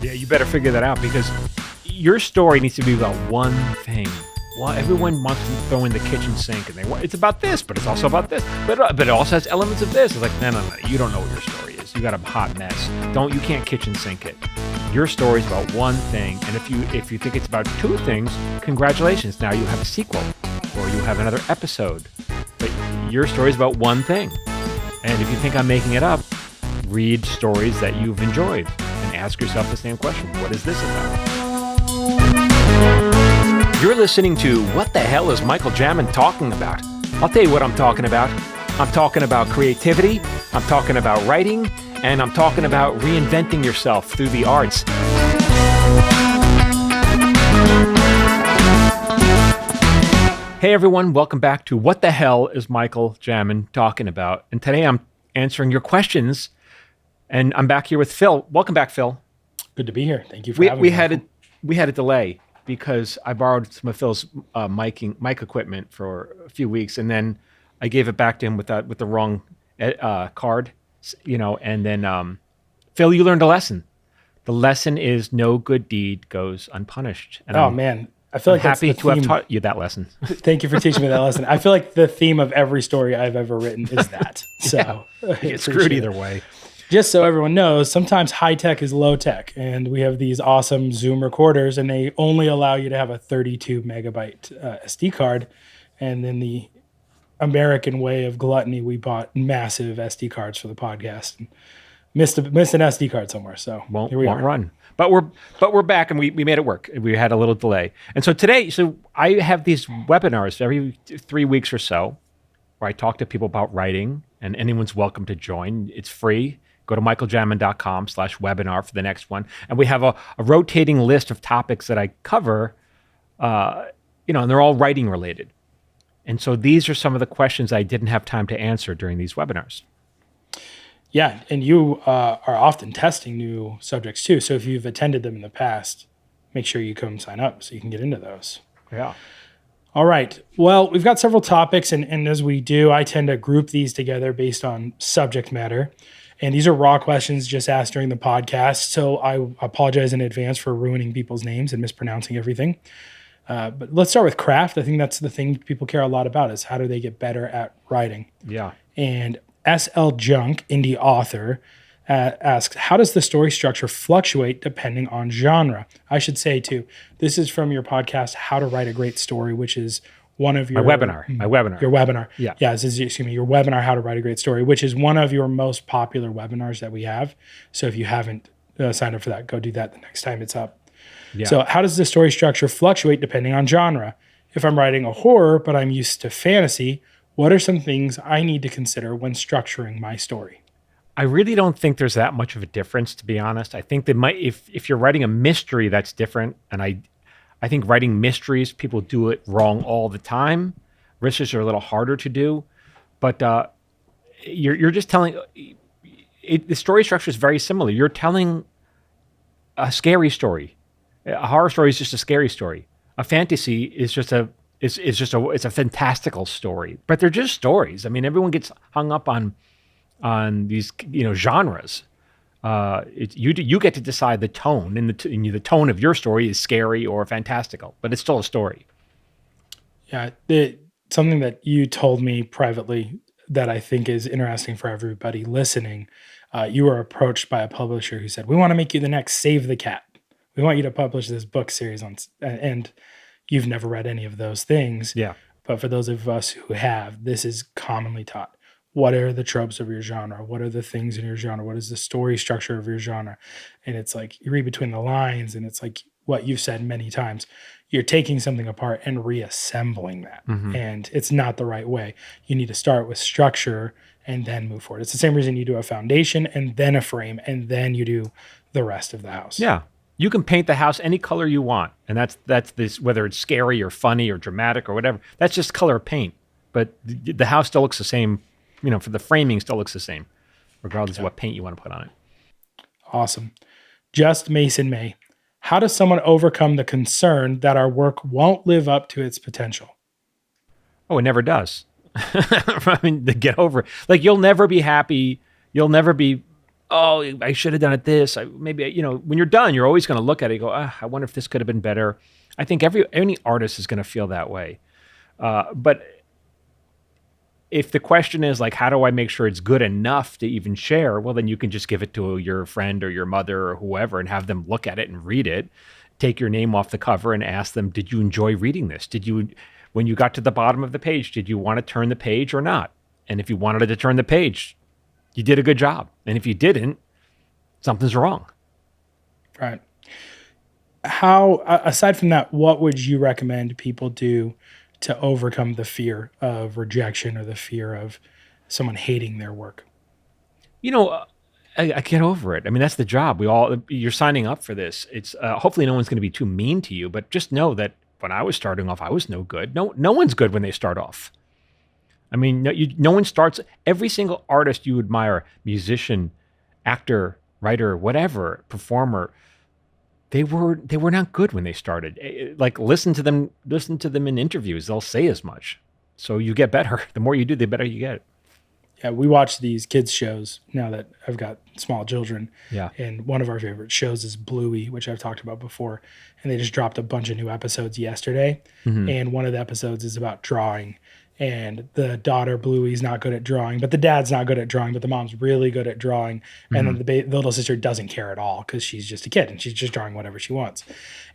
Yeah, you better figure that out because your story needs to be about one thing. Well, everyone wants to throw in the kitchen sink, and it's about this, but it's also about this, but it also has elements of this. It's like, no, you don't know what your story is. You got a hot mess. You can't kitchen sink it. Your story is about one thing, and if you think it's about two things, congratulations. Now you have a sequel, or you have another episode. But your story is about one thing, and if you think I'm making it up, read stories that you've enjoyed and ask yourself the same question: what is this about? You're listening to What the Hell is Michael Jamin Talking About? I'll tell you what I'm talking about. I'm talking about creativity, I'm talking about writing, and I'm talking about reinventing yourself through the arts. Hey everyone, welcome back to What the Hell is Michael Jamin Talking About? And today I'm answering your questions, and I'm back here with Phil. Welcome back, Phil. Good to be here. Thank you for having me. We had a delay because I borrowed some of Phil's mic equipment for a few weeks, and then I gave it back to him with the wrong card, and then Phil, you learned a lesson. The lesson is no good deed goes unpunished. And man, I feel like I'm happy to have taught you that lesson. Thank you for teaching me that lesson. I feel like the theme of every story I've ever written is that. So you get screwed either way. Just so everyone knows, sometimes high tech is low tech, and we have these awesome Zoom recorders, and they only allow you to have a 32 megabyte SD card. And in the American way of gluttony, we bought massive SD cards for the podcast and missed an SD card somewhere. So here we won't run. But we're back, and we made it work. We had a little delay, and so today, I have these webinars every 3 weeks or so, where I talk to people about writing, and anyone's welcome to join. It's free. Go to michaeljamin.com/webinar for the next one. And we have a rotating list of topics that I cover, and they're all writing related. And so these are some of the questions I didn't have time to answer during these webinars. Yeah, and you are often testing new subjects too. So if you've attended them in the past, make sure you come sign up so you can get into those. Yeah. All right. Well, we've got several topics, and as we do, I tend to group these together based on subject matter. And these are raw questions just asked during the podcast. So I apologize in advance for ruining people's names and mispronouncing everything. But let's start with craft. I think that's the thing people care a lot about is how do they get better at writing? Yeah. And SL Junk, indie author, asks, how does the story structure fluctuate depending on genre? I should say too, this is from your podcast, How to Write a Great Story, which is one of your... My webinar. Your webinar. Yeah. Yeah, this is, your webinar, How to Write a Great Story, which is one of your most popular webinars that we have. So if you haven't signed up for that, go do that the next time it's up. Yeah. So how does the story structure fluctuate depending on genre? If I'm writing a horror, but I'm used to fantasy, what are some things I need to consider when structuring my story? I really don't think there's that much of a difference, to be honest. I think if you're writing a mystery, that's different. And I think writing mysteries, people do it wrong all the time. Mysteries are a little harder to do, but you're just telling. The story structure is very similar. You're telling a scary story. A horror story is just a scary story. A fantasy is just it's a fantastical story. But they're just stories. I mean, everyone gets hung up on these genres. You get to decide the tone, and the tone of your story is scary or fantastical, but it's still a story. Yeah, something that you told me privately that I think is interesting for everybody listening. You were approached by a publisher who said, "We want to make you the next Save the Cat. We want you to publish this book series and you've never read any of those things. Yeah, but for those of us who have, this is commonly taught." What are the tropes of your genre? What are the things in your genre? What is the story structure of your genre? And it's like you read between the lines, and it's like what you've said many times. You're taking something apart and reassembling that. Mm-hmm. And it's not the right way. You need to start with structure and then move forward. It's the same reason you do a foundation and then a frame, and then you do the rest of the house. Yeah. You can paint the house any color you want. And that's this, whether it's scary or funny or dramatic or whatever, that's just color paint. But the house still looks the same. For the framing still looks the same, regardless of what paint you want to put on it. Awesome. Just Mason May. How does someone overcome the concern that our work won't live up to its potential? Oh, it never does. I mean, to get over it. Like, you'll never be happy. You'll never be oh, I should have done it this. Maybe, when you're done, you're always going to look at it and go, I wonder if this could have been better. I think any artist is going to feel that way. But if the question is like, how do I make sure it's good enough to even share? Well, then you can just give it to your friend or your mother or whoever and have them look at it and read it. Take your name off the cover and ask them, did you enjoy reading this? When you got to the bottom of the page, did you want to turn the page or not? And if you wanted to turn the page, you did a good job. And if you didn't, something's wrong. Right. How, aside from that, what would you recommend people do to overcome the fear of rejection or the fear of someone hating their work? You know, I get over it. I mean, that's the job. You're signing up for this. It's hopefully no one's going to be too mean to you, but just know that when I was starting off, I was no good. No one's good when they start off. I mean, no one starts. Every single artist you admire, musician, actor, writer, whatever, performer, they were not good when they started. Like listen to them in interviews. They'll say as much. So you get better. The more you do, the better you get. Yeah, we watch these kids shows now that I've got small children. Yeah. And one of our favorite shows is Bluey, which I've talked about before. And they just dropped a bunch of new episodes yesterday. Mm-hmm. And one of the episodes is about drawing. And the daughter, Bluey's not good at drawing, but the dad's not good at drawing, but the mom's really good at drawing. And then the little sister doesn't care at all because she's just a kid and she's just drawing whatever she wants.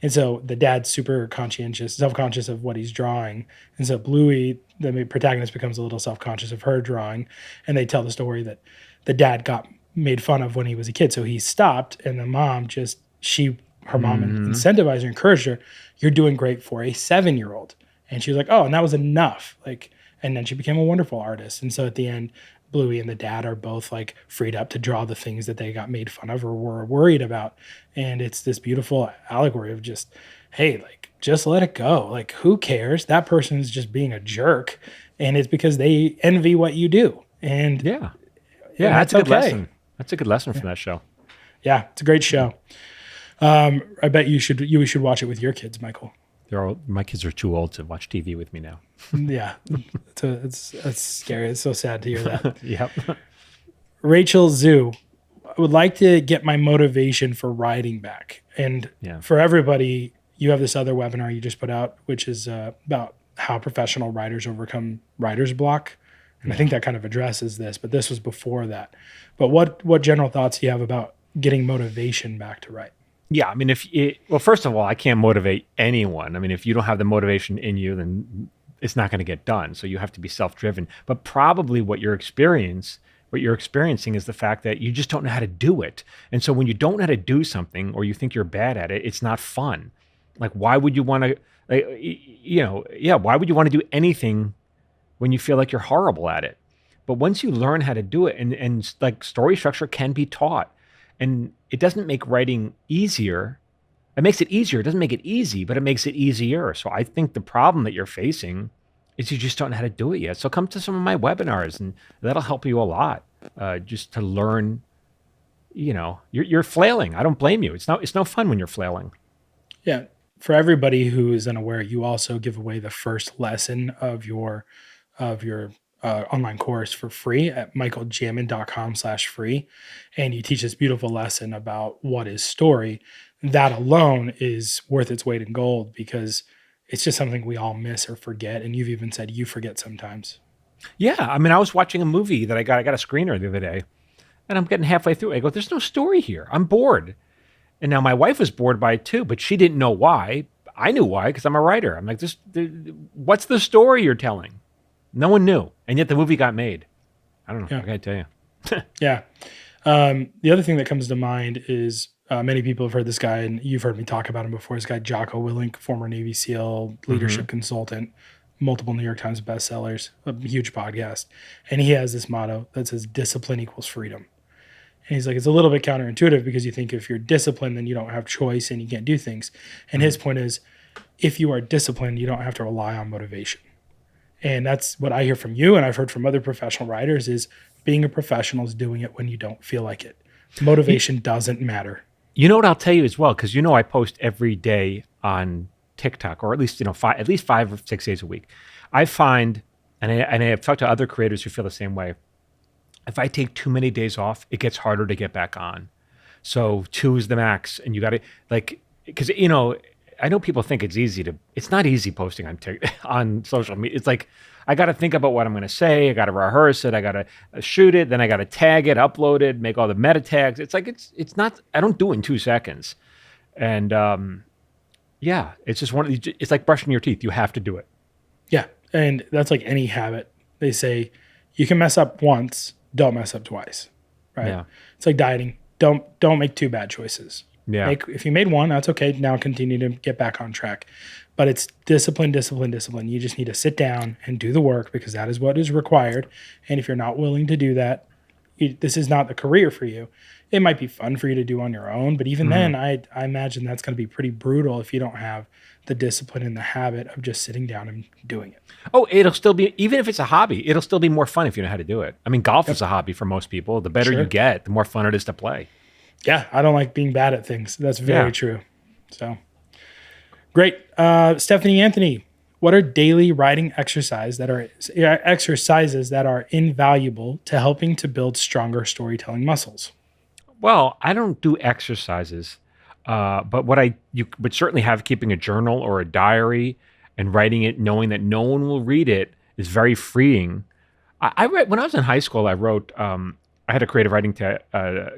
And so the dad's super conscientious, self-conscious of what he's drawing. And so Bluey, the protagonist, becomes a little self-conscious of her drawing. And they tell the story that the dad got made fun of when he was a kid. So he stopped and the mom her mom incentivized her, encouraged her, you're doing great for a 7-year-old. And she was like, oh, and that was enough. And then she became a wonderful artist. And so at the end, Bluey and the dad are both like freed up to draw the things that they got made fun of or were worried about. And it's this beautiful allegory of just, hey, like, just let it go. Like, who cares? That person's just being a jerk. And it's because they envy what you do. And yeah, that's a good okay. lesson. That's a good lesson from that show. Yeah, it's a great show. I bet you should watch it with your kids, Michael. My kids are too old to watch TV with me now. Yeah, it's scary. It's so sad to hear that. Yep. Rachel Zhu, I would like to get my motivation for writing back. And for everybody, you have this other webinar you just put out, which is about how professional writers overcome writer's block. And I think that kind of addresses this, but this was before that. But what general thoughts do you have about getting motivation back to write? Yeah, I mean, well, first of all, I can't motivate anyone. I mean, if you don't have the motivation in you, then it's not going to get done. So you have to be self-driven. But probably what you're experiencing is the fact that you just don't know how to do it. And so when you don't know how to do something or you think you're bad at it, it's not fun. Like, why would you want to, why would you want to do anything when you feel like you're horrible at it? But once you learn how to do it, and like story structure can be taught, and it doesn't make writing easier. It makes it easier. It doesn't make it easy, but it makes it easier. So I think the problem that you're facing is you just don't know how to do it yet. So come to some of my webinars, and that'll help you a lot. Just to learn. You're flailing. I don't blame you. It's no fun when you're flailing. Yeah. For everybody who is unaware, you also give away the first lesson of your online course for free at michaeljamin.com/free. And you teach this beautiful lesson about what is story. That alone is worth its weight in gold because it's just something we all miss or forget. And you've even said you forget sometimes. Yeah. I mean, I was watching a movie that I got a screener the other day, and I'm getting halfway through. I go, there's no story here. I'm bored. And now my wife was bored by it too, but she didn't know why. I knew why because I'm a writer. I'm like, what's the story you're telling? No one knew, and yet the movie got made. I don't know. Yeah. I gotta tell you. Yeah. The other thing that comes to mind is many people have heard this guy, and you've heard me talk about him before. This guy, Jocko Willink, former Navy SEAL, leadership consultant, multiple New York Times bestsellers, a huge podcast. And he has this motto that says, discipline equals freedom. And he's like, it's a little bit counterintuitive because you think if you're disciplined, then you don't have choice and you can't do things. And his point is, if you are disciplined, you don't have to rely on motivation. And that's what I hear from you, and I've heard from other professional writers, is being a professional is doing it when you don't feel like it. Motivation doesn't matter. You know what I'll tell you as well, because I post every day on TikTok, or at least 5 or 6 days a week. I find, and I have talked to other creators who feel the same way. If I take too many days off, it gets harder to get back on. So 2 is the max, and you got to like because I know people think it's easy to. It's not easy posting on on social media. It's like I got to think about what I'm going to say. I got to rehearse it. I got to shoot it. Then I got to tag it, upload it, make all the meta tags. It's like it's not. I don't do it in 2 seconds, and yeah, it's just one. It's like brushing your teeth. You have to do it. Yeah. And that's like any habit. They say you can mess up once, don't mess up twice. Right. Yeah, It's like dieting. Don't make two bad choices. yeah. If you made one, that's okay. Now continue to get back on track. But it's discipline, discipline, discipline. You just need to sit down and do the work because that is what is required. And if you're not willing to do that, this is not the career for you. It might be fun for you to do on your own, but even then, I imagine that's going to be pretty brutal if you don't have the discipline and the habit of just sitting down and doing it. Oh, it'll still be, even if it's a hobby, it'll still be more fun if you know how to do it. I mean, golf is a hobby for most people. The better you Sure. get, the more fun it is to play. Yeah, I don't like being bad at things. That's very Yeah. true. So great, Stephanie Anthony. What are daily writing exercises that are invaluable to helping to build stronger storytelling muscles? Well, I don't do exercises, but you would certainly have keeping a journal or a diary and writing it, knowing that no one will read it, is very freeing. I read when I was in high school. I wrote. I had a creative writing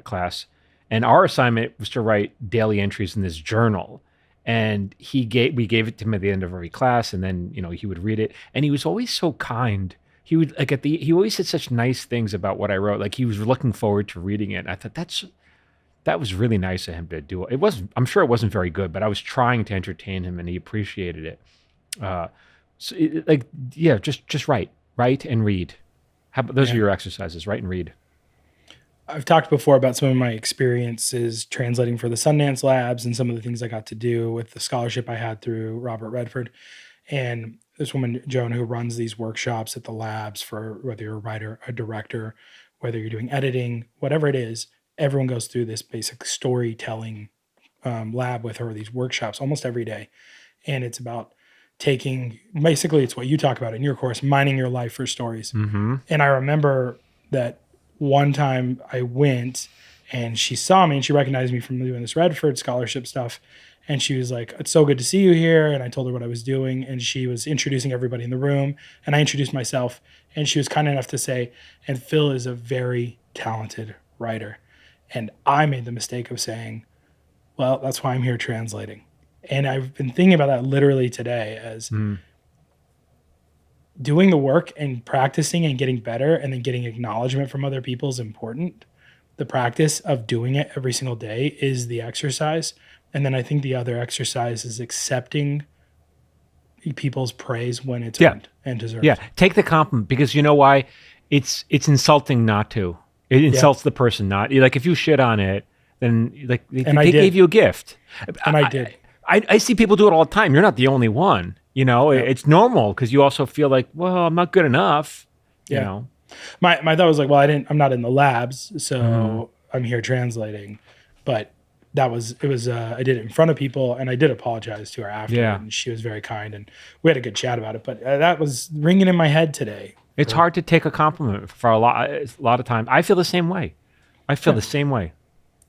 class, and our assignment was to write daily entries in this journal. And we gave it to him at the end of every class, and then he would read it, and he was always so kind. He would he always said such nice things about what I wrote. Like he was looking forward to reading it. And I thought that was really nice of him to do. It was I'm sure it wasn't very good, but I was trying to entertain him, and he appreciated it. Yeah, just write and read. Those are your exercises, write and read. I've talked before about some of my experiences translating for the Sundance Labs and some of the things I got to do with the scholarship I had through Robert Redford. And this woman, Joan, who runs these workshops at the labs for whether you're a writer, a director, whether you're doing editing, whatever it is, everyone goes through this basic storytelling lab with her, these workshops almost every day. And it's about basically it's what you talk about in your course, mining your life for stories. Mm-hmm. And I remember that one time I went and she saw me and she recognized me from doing this Redford scholarship stuff. And she was like, "It's so good to see you here." And I told her what I was doing. And she was introducing everybody in the room. And I introduced myself. And she was kind enough to say, "And Phil is a very talented writer." And I made the mistake of saying, "Well, that's why I'm here translating." And I've been thinking about that literally today as doing the work and practicing and getting better and then getting acknowledgement from other people is important. The practice of doing it every single day is the exercise. And then I think the other exercise is accepting people's praise when it's earned and deserved. Yeah, take the compliment, because you know why? It's insulting not to. It insults the person not. Like if you shit on it, then like they gave you a gift. And I did. I see people do it all the time. You're not the only one. It's normal because you also feel like, well, I'm not good enough. Yeah. You know, My thought was like, well, I'm not in the labs, so I'm here translating. But I did it in front of people, and I did apologize to her after, and she was very kind, and we had a good chat about it. But that was ringing in my head today. It's hard to take a compliment for a lot of time. I feel the same way. The same way.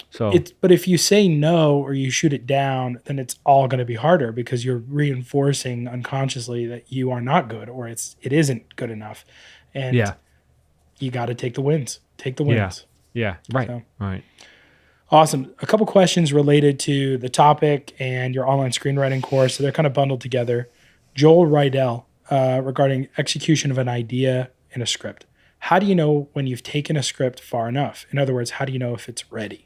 So but if you say no or you shoot it down, then it's all going to be harder because you're reinforcing unconsciously that you are not good or it isn't good enough. And you got to take the wins. Take the wins. Yeah. Right. So. Right. Awesome. A couple questions related to the topic and your online screenwriting course. So they're kind of bundled together. Joel Rydell, regarding execution of an idea in a script. How do you know when you've taken a script far enough? In other words, how do you know if it's ready?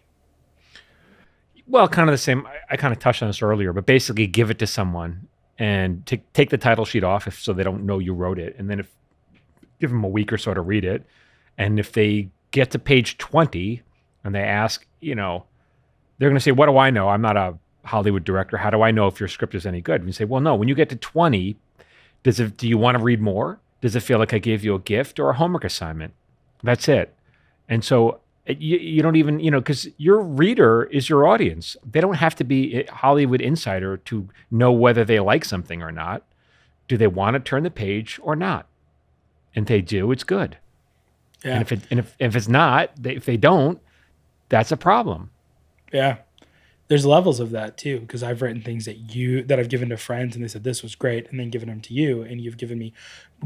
Well, kind of the same. I kind of touched on this earlier, but basically give it to someone and take the title sheet off so they don't know you wrote it. And then give them a week or so to read it. And if they get to page 20 and they ask, they're going to say, "What do I know? I'm not a Hollywood director. How do I know if your script is any good?" And you say, "Well, no, when you get to 20, do you want to read more? Does it feel like I gave you a gift or a homework assignment?" That's it. And so you don't even, because your reader is your audience. They don't have to be a Hollywood insider to know whether they like something or not. Do they want to turn the page or not? And they do, it's good. And Yeah. if it's not, if they don't, that's a problem. Yeah. There's levels of that too, because I've written things that I've given to friends and they said this was great, and then given them to you, and you've given me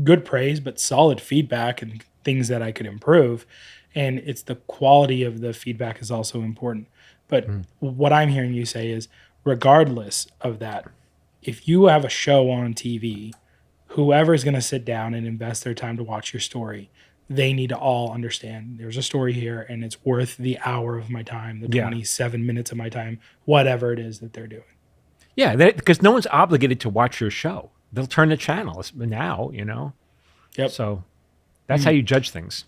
good praise but solid feedback and things that I could improve. And it's the quality of the feedback is also important. But Mm. what I'm hearing you say is, regardless of that, if you have a show on TV, whoever is going to sit down and invest their time to watch your story, they need to all understand there's a story here and it's worth the hour of my time, the Yeah. 27 minutes of my time, whatever it is that they're doing. Yeah, because no one's obligated to watch your show. They'll turn the channel now, you know? Yep. So that's how Mm, you judge things.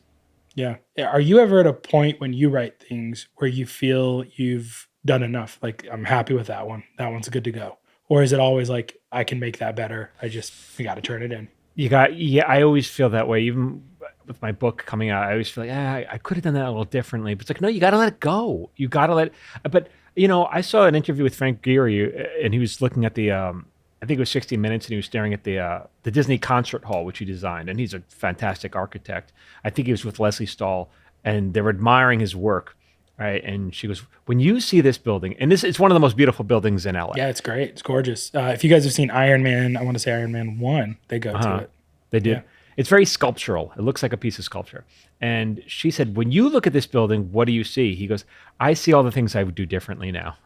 yeah. Are you ever at a point when you write things where you feel you've done enough? Like, I'm happy with that one. That one's good to go. Or is it always like, I can make that better? I got to turn it in. Yeah, I always feel that way. Even with my book coming out, I always feel like, I could have done that a little differently. But it's like, no, you got to let it go. You got to but, I saw an interview with Frank Gehry, and he was looking at I think it was 60 Minutes, and he was staring at the Disney concert hall, which he designed. And he's a fantastic architect. I think he was with Leslie Stahl, and they were admiring his work. Right. And she goes, when you see this building, and it's one of the most beautiful buildings in LA. Yeah, it's great. It's gorgeous. If you guys have seen Iron Man, I want to say Iron Man 1, they go to Uh-huh. it. They Yeah. did. It's very sculptural. It looks like a piece of sculpture. And she said, when you look at this building, what do you see? He goes, I see all the things I would do differently now.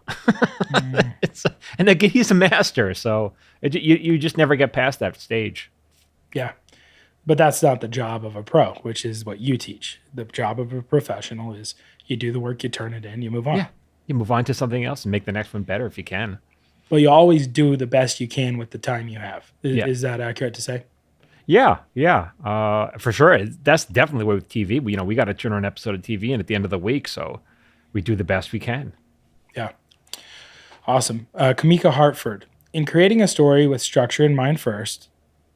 Mm, it's, and again, he's a master. So you just never get past that stage. yeah. But that's not the job of a pro, which is what you teach. The job of a professional is you do the work, you turn it in, you move on. Yeah. You move on to something else and make the next one better if you can. Well, you always do the best you can with the time you have. Yeah. Is that accurate to say? Yeah. Yeah. For sure. That's definitely the way with TV. We got to turn on an episode of TV and at the end of the week. So we do the best we can. Yeah. Awesome. Kamika Hartford. In creating a story with structure in mind first,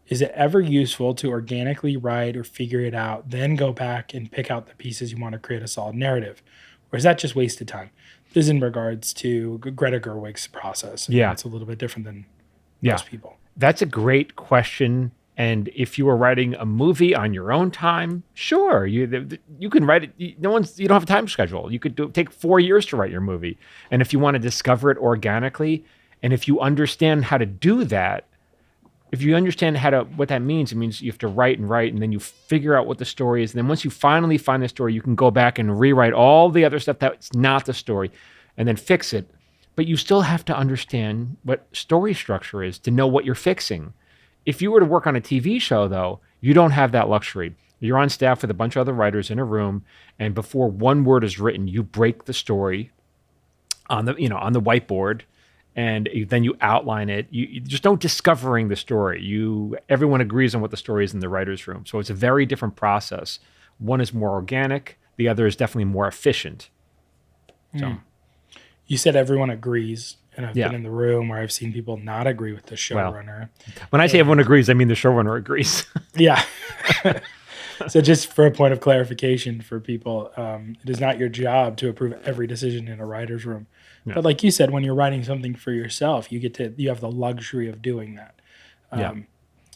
is it ever useful to organically write or figure it out, then go back and pick out the pieces you want to create a solid narrative? Or is that just wasted time? This is in regards to Greta Gerwig's process. And Yeah. it's a little bit different than Yeah. most people. That's a great question. And if you were writing a movie on your own time, sure, you can write it. You don't have a time schedule. You could take 4 years to write your movie. And if you want to discover it organically, and if you understand how to do that, if you understand what that means, it means you have to write, and then you figure out what the story is. And then once you finally find the story, you can go back and rewrite all the other stuff that's not the story, and then fix it. But you still have to understand what story structure is to know what you're fixing. If you were to work on a TV show, though, you don't have that luxury. You're on staff with a bunch of other writers in a room, and before one word is written, you break the story on the whiteboard, and then you outline it. You just don't discovering the story. Everyone agrees on what the story is in the writer's room. So it's a very different process. One is more organic. The other is definitely more efficient. So You said everyone agrees, and I've yeah. been in the room where I've seen people not agree with the Well, showrunner. when I say everyone agrees, I mean the showrunner agrees. Yeah. So just for a point of clarification for people, it is not your job to approve every decision in a writer's room. Yeah. But like you said, when you're writing something for yourself, you have the luxury of doing that. Yeah.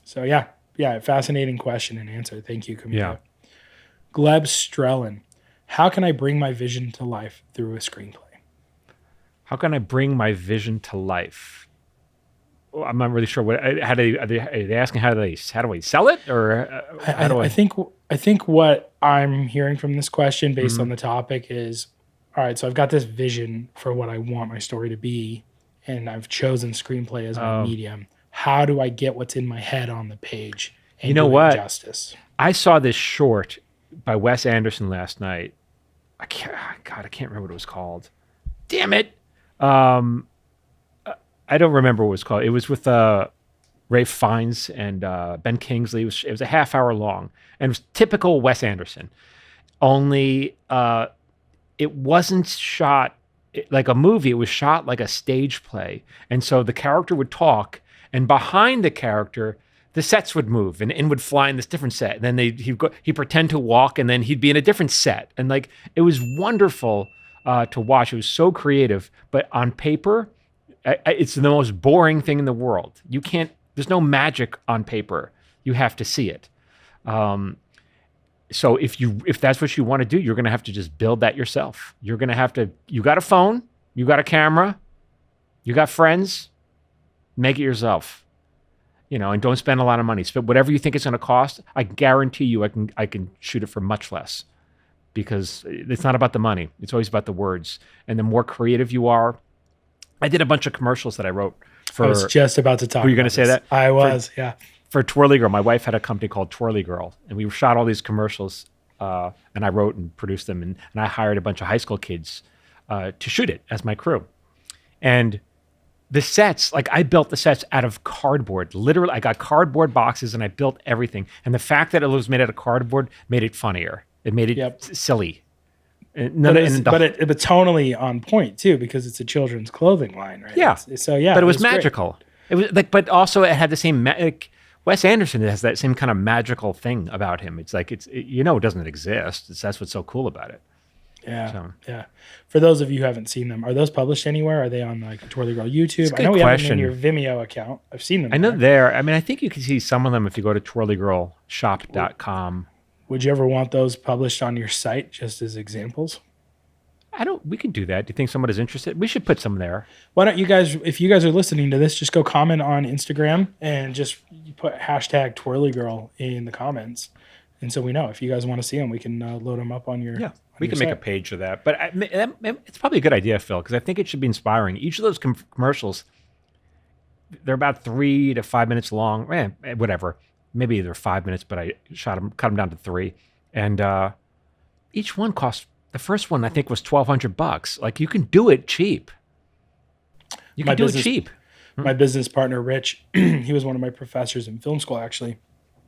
So yeah, fascinating question and answer. Thank you, Camila. Yeah. Gleb Strelin, how can I bring my vision to life through a screenplay? How can I bring my vision to life? Well, I'm not really sure are they asking how do I sell it, or how do I? I think what I'm hearing from this question based Mhm. on the topic is, all right, so I've got this vision for what I want my story to be, and I've chosen screenplay as my medium. How do I get what's in my head on the page and You know do it what? justice? I saw this short by Wes Anderson last night. I can't remember what it was called. Damn it. I don't remember what it was called. It was with Rafe Fiennes and Ben Kingsley. It was a half hour long, and it was typical Wes Anderson. Only it wasn't shot like a movie. It was shot like a stage play, and so the character would talk, and behind the character, the sets would move and in would fly in this different set. And then he'd pretend to walk, and then he'd be in a different set, and like it was wonderful to watch. It was so creative, but on paper, it's the most boring thing in the world. You can't. There's no magic on paper. You have to see it. So if that's what you want to do, you're going to have to just build that yourself. You're going to have to. You got a phone, you got a camera, you got friends. Make it yourself. And don't spend a lot of money. Spend whatever you think it's going to cost. I guarantee you, I can shoot it for much less, because it's not about the money. It's always about the words. And the more creative you are, I did a bunch of commercials that I wrote for. I was just about to talk. Were you going to say that? I was, yeah. For Twirly Girl, my wife had a company called Twirly Girl, and we shot all these commercials, and I wrote and produced them, and I hired a bunch of high school kids to shoot it as my crew. And the sets, like I built the sets out of cardboard. Literally, I got cardboard boxes and I built everything. And the fact that it was made out of cardboard made it funnier. It made it silly. But tonally on point too, because it's a children's clothing line, right? Yeah. But it was magical. Great. It was but also it had the same Wes Anderson has that same kind of magical thing about him. It's like it doesn't exist. That's what's so cool about it. Yeah, yeah. For those of you who haven't seen them, are those published anywhere? Are they on like Twirly Girl YouTube? I know we have them in your Vimeo account. I've seen them. I know there. I mean, I think you can see some of them if you go to twirlygirlshop.com. Would you ever want those published on your site just as examples? We could do that. Do you think someone is interested? We should put some there. Why don't you guys, if you guys are listening to this, just go comment on Instagram and just put hashtag Twirly Girl in the comments. And so we know if you guys want to see them, we can load them up on your. Yeah, we can make a page of that. But it's probably a good idea, Phil, because I think it should be inspiring. Each of those commercials, they're about 3 to 5 minutes long. Whatever. Maybe they're 5 minutes, but I cut them down to 3. And each one cost. The first one I think was $1,200. Like you can do it cheap. You can do it cheap. My business partner, Rich, he was one of my professors in film school, actually.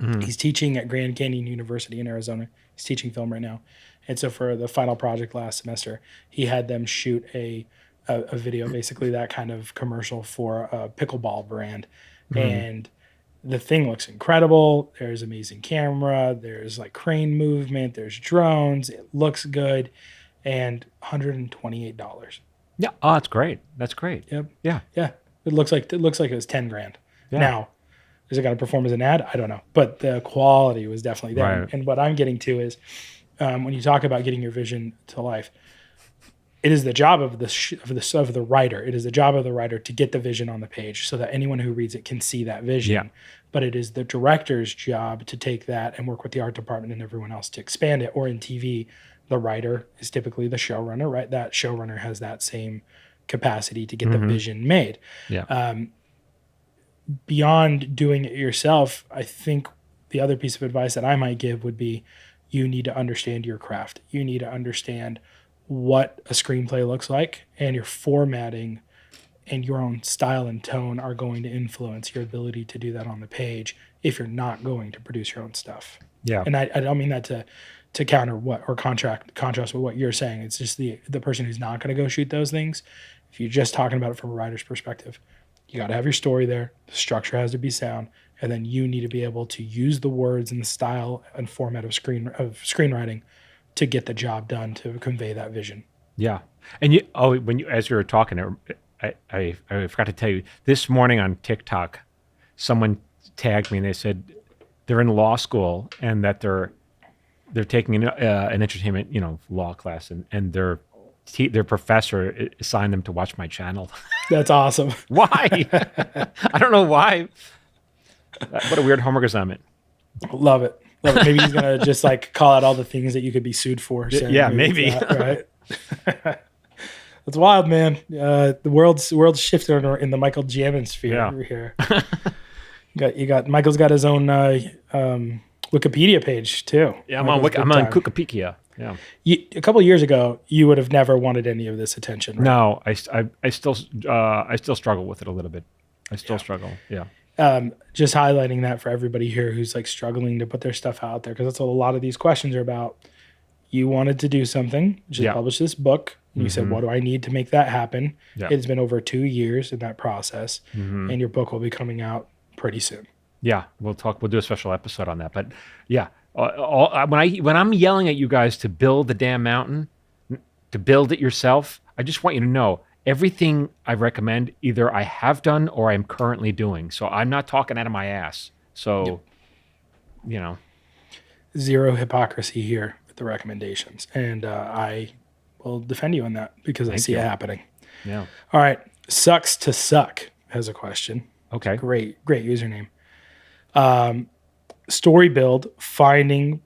Mm-hmm. He's teaching at Grand Canyon University in Arizona. He's teaching film right now. And so for the final project last semester, he had them shoot a video, basically that kind of commercial for a pickleball brand. Mm-hmm. And the thing looks incredible. There's amazing camera. There's like crane movement. There's drones. It looks good. And $128. Yeah. Oh, that's great. That's great. Yep. Yeah. Yeah. It looks like it was $10,000. Yeah. Now, is it going to perform as an ad? I don't know. But the quality was definitely there. Right. And what I'm getting to is when you talk about getting your vision to life, it is the job of the writer. It is the job of the writer to get the vision on the page so that anyone who reads it can see that vision. Yeah. But it is the director's job to take that and work with the art department and everyone else to expand it. Or in TV, the writer is typically the showrunner, right? That showrunner has that same capacity to get the vision made. Yeah. Beyond doing it yourself, I think the other piece of advice that I might give would be you need to understand your craft. You need to understand what a screenplay looks like, and your formatting and your own style and tone are going to influence your ability to do that on the page if you're not going to produce your own stuff. Yeah. And I don't mean that to counter contrast with what you're saying. It's just the person who's not going to go shoot those things. If you're just talking about it from a writer's perspective, you got to have your story there. The structure has to be sound, and then you need to be able to use the words and the style and format of screenwriting to get the job done to convey that vision. Yeah, and as you were talking, I forgot to tell you this morning on TikTok, someone tagged me and they said they're in law school and that they're taking an entertainment law class and their professor assigned them to watch my channel. That's awesome. Why? I don't know why. What a weird homework assignment. Love it. Maybe he's going to just like call out all the things that you could be sued for. Yeah, maybe. Right? That's wild, man. The world's shifted in the Michael Jamin sphere here. Michael's got his own Wikipedia page too. Yeah, I'm on Wikipedia. Yeah. A couple of years ago, you would have never wanted any of this attention. Right? No, I still struggle with it a little bit. I still struggle. Yeah. Just highlighting that for everybody here who's like struggling to put their stuff out there, because that's what a lot of these questions are about. You wanted to do something, just publish this book. And you said, what do I need to make that happen? Yeah. It's been over 2 years in that process, and your book will be coming out pretty soon. Yeah, we'll do a special episode on that. But yeah, when I'm yelling at you guys to build the damn mountain, to build it yourself, I just want you to know everything I recommend either I have done or I'm currently doing. So I'm not talking out of my ass. So, Zero hypocrisy here with the recommendations, and I will defend you on that because I Thank see it you. happening. Yeah. All right, Sucks to Suck has a question. Okay. Great username. Story build, planning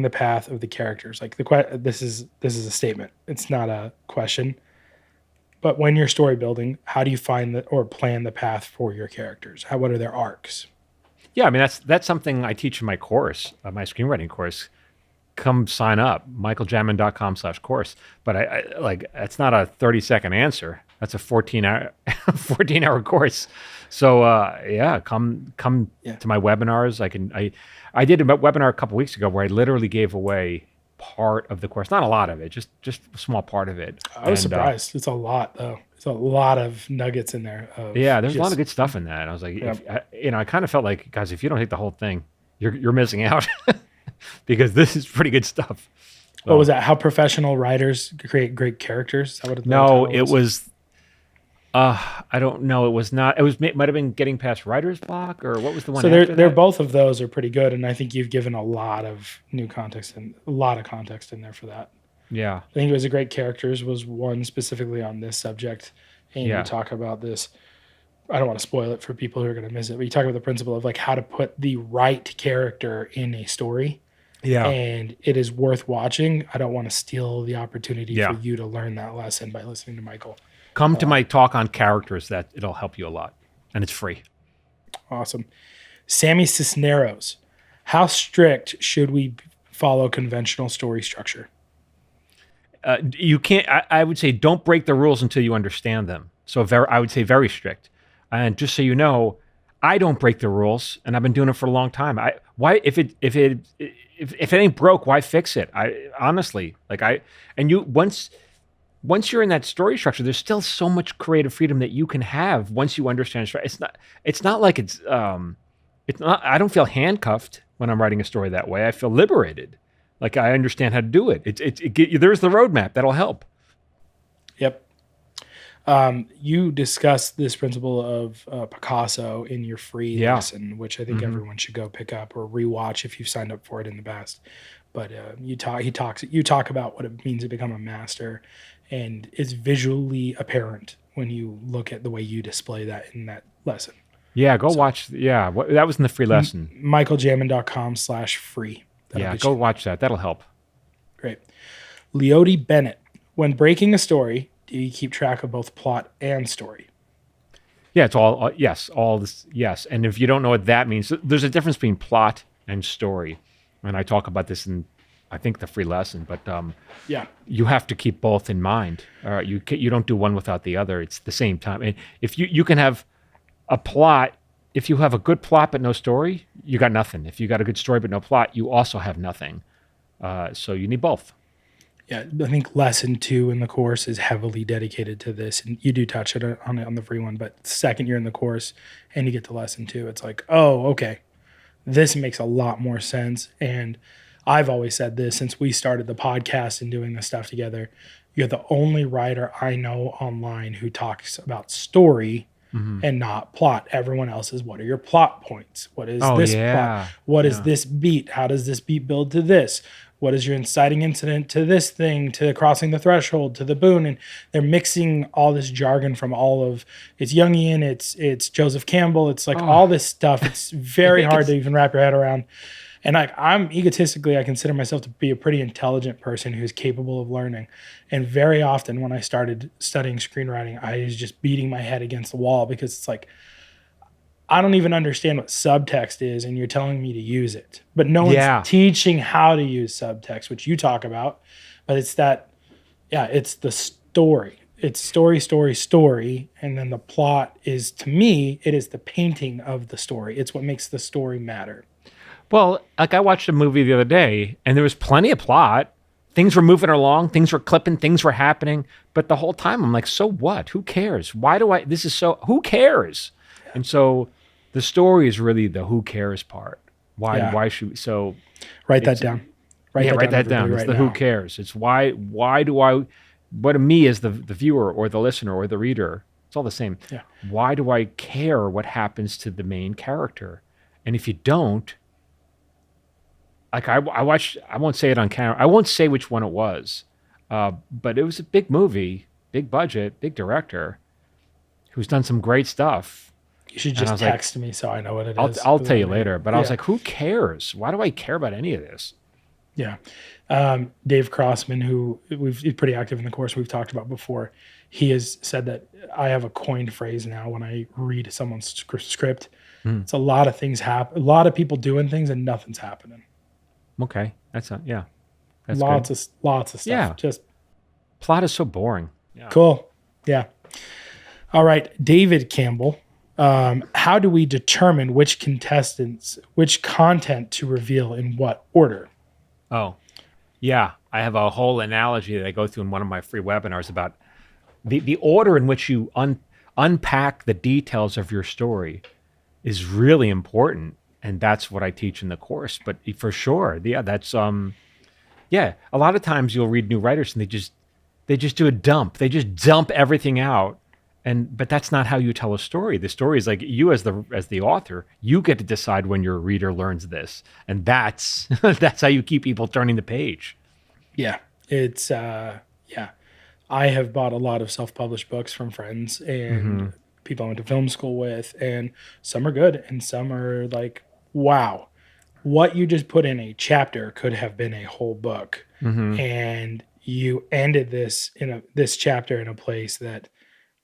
the path of the characters. Like this is a statement. It's not a question. But when you're story building, how do you find or plan the path for your characters? What are their arcs? Yeah, I mean that's something I teach in my course, my screenwriting course. Come sign up, michaeljamin.com/course. But I like that's not a 30-second answer. That's a 14-hour course. So yeah, come Yeah. to my webinars. I did a webinar a couple weeks ago where I literally gave away part of the course, not a lot of it, just a small part of it. I was And surprised. It's a lot though. There's a lot of nuggets in there. yeah, there's a lot of good stuff in that. And I was like, Yeah. I kind of felt like, guys, if you don't take the whole thing, you're missing out because this is pretty good stuff. What was that? How professional writers create great characters? Is that what the No, title it was. I don't know. It was not. It was might have been getting past writer's block, or what was the one? So after they're that? both of those are pretty good, and I think you've given a lot of new context and a lot of context in there for that. Yeah, I think it was a great characters was one specifically on this subject, and Yeah. you talk about this. I don't want to spoil it for people who are going to miss it, but you talk about the principle of like how to put the right character in a story, yeah, and it is worth watching. I don't want to steal the opportunity Yeah. for you to learn that lesson by listening to Michael. Come to my talk on characters. That it'll help you a lot, and it's free. Awesome. Sammy Cisneros, how strict should we follow conventional story structure? You can't. I would say don't break the rules until you understand them. So I would say very strict. And just so you know, I don't break the rules, and I've been doing it for a long time. Why if it ain't broke, why fix it? I honestly and you once you're in that story structure, there's still so much creative freedom that you can have once you understand. It's not like it's not. I don't feel handcuffed when I'm writing a story that way. I feel liberated. Like I understand how to do it. There's the roadmap that'll help. Yep. You discussed this principle of Picasso in your free lesson, which I think everyone should go pick up or rewatch if you've signed up for it in the past. But you talk about what it means to become a master, and it's visually apparent when you look at the way you display that in that lesson. Yeah, go watch. Yeah, that was in the free lesson. michaeljamin.com/free. Yeah, go watch that. That'll help. Great. Leoty Bennett, when breaking a story, do you keep track of both plot and story? Yeah, it's all yes, all this yes. And if you don't know what that means, there's a difference between plot and story. And I talk about this in, I think, the free lesson. But Yeah. you have to keep both in mind. You don't do one without the other. It's the same time. And if you can have a plot, if you have a good plot but no story, you got nothing. If you got a good story but no plot, you also have nothing. So you need both. Yeah, I think lesson 2 in the course is heavily dedicated to this, and you do touch it on the free one. But the second you're in the course and you get to lesson 2, it's like, oh, okay, this makes a lot more sense. And I've always said this since we started the podcast and doing this stuff together. You're the only writer I know online who talks about story and not plot. Everyone else is, what are your plot points? What is this plot? What is this beat? How does this beat build to this? What is your inciting incident to this thing, to crossing the threshold, to the boon? And they're mixing all this jargon from all of, it's Jungian, it's Joseph Campbell, it's like all this stuff. It's very hard to even wrap your head around. And I'm egotistically, I consider myself to be a pretty intelligent person who's capable of learning. And very often when I started studying screenwriting, I was just beating my head against the wall because it's like, I don't even understand what subtext is, and you're telling me to use it. But no one's teaching how to use subtext, which you talk about. But it's that, it's the story. It's story, and then the plot is, to me, it is the painting of the story. It's what makes the story matter. Well, like I watched a movie the other day, and there was plenty of plot. Things were moving along, things were clipping, things were happening. But the whole time, I'm like, so what? Who cares? Who cares? And so the story is really the who cares part. Why should we? So write that down. Write that down. It's the who cares. It's why to me as the viewer or the listener or the reader, it's all the same. Yeah. Why do I care what happens to the main character? And if you don't, like I watched. I won't say it on camera. I won't say which one it was, but it was a big movie, big budget, big director who's done some great stuff. You should And I just was like, text me so I know what it I'll is. I'll 'Cause tell I you may- later. But I was Yeah. like, who cares? Why do I care about any of this? Yeah. Dave Crossman, who he's pretty active in the course we've talked about before, he has said that I have a coined phrase now when I read someone's script. Mm, It's a lot of things happen, a lot of people doing things and nothing's happening. okay, yeah, that's good. Lots of stuff. Yeah, Just plot is so boring. Yeah. cool. Yeah. All right, David Campbell. How do we determine which content to reveal in what order? Oh, yeah. I have a whole analogy that I go through in one of my free webinars about the order in which you unpack the details of your story is really important, and that's what I teach in the course. But for sure, yeah, that's yeah. A lot of times you'll read new writers and they just do a dump. They just dump everything out, and but that's not how you tell a story. The story is like you as the author, you get to decide when your reader learns this, and that's that's how you keep people turning the page. Yeah, it's yeah. I have bought a lot of self-published books from friends Hmm. and people I went to film school with, and some are good and some are like, wow, what you just put in a chapter could have been a whole book. Hmm. And you ended this chapter in a place that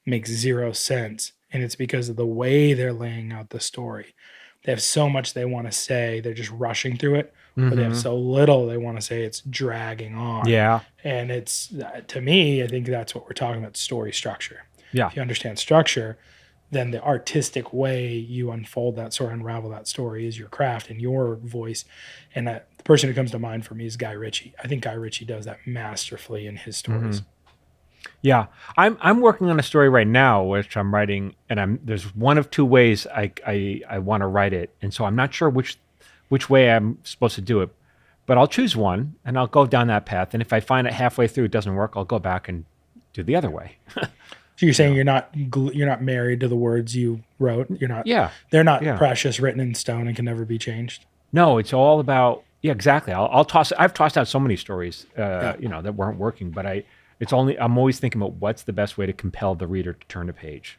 makes zero sense. And it's because of the way they're laying out the story. They have so much they want to say, they're just rushing through it, or they have Hmm. so little they want to say, it's dragging on. Yeah. And it's, to me, I think that's what we're talking about, story structure. Yeah. If you understand structure, then the artistic way you unfold that story, unravel that story is your craft and your voice. And the person who comes to mind for me is Guy Ritchie. I think Guy Ritchie does that masterfully in his Hmm. stories. Yeah, I'm working on a story right now, which I'm writing, and there's one of two ways I want to write it, and so I'm not sure which way I'm supposed to do it, but I'll choose one and I'll go down that path, and if I find it halfway through it doesn't work, I'll go back and do the other way. So you're You saying know? you're not married to the words you wrote. Yeah, They're not yeah. precious, written in stone, and can never be changed. No, it's all about yeah, exactly. I'll toss. I've tossed out so many stories, Yeah. that weren't working, but I'm always thinking about what's the best way to compel the reader to turn the page.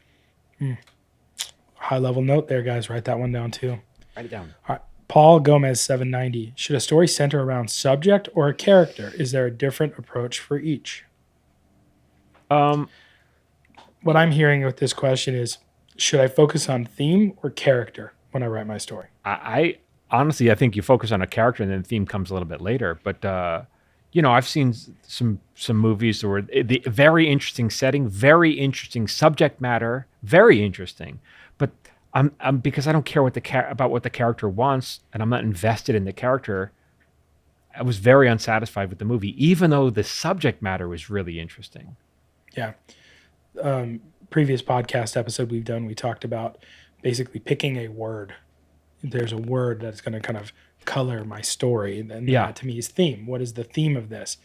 High level note there, guys. Write that one down too. Write it down. All right. Paul Gomez 790. Should a story center around subject or a character? Is there a different approach for each? Um, What I'm hearing with this question is, should I focus on theme or character when I write my story? I honestly, I think you focus on a character and then the theme comes a little bit later. But I've seen some movies where the very interesting setting, very interesting subject matter, very interesting. But I'm because I don't care about what the character wants, and I'm not invested in the character. I was very unsatisfied with the movie, even though the subject matter was really interesting. Yeah. Previous podcast episode we've done, we talked about basically picking a word. There's a word that's going to kind of color my story. And Yeah. that to me is theme. What is the theme of this?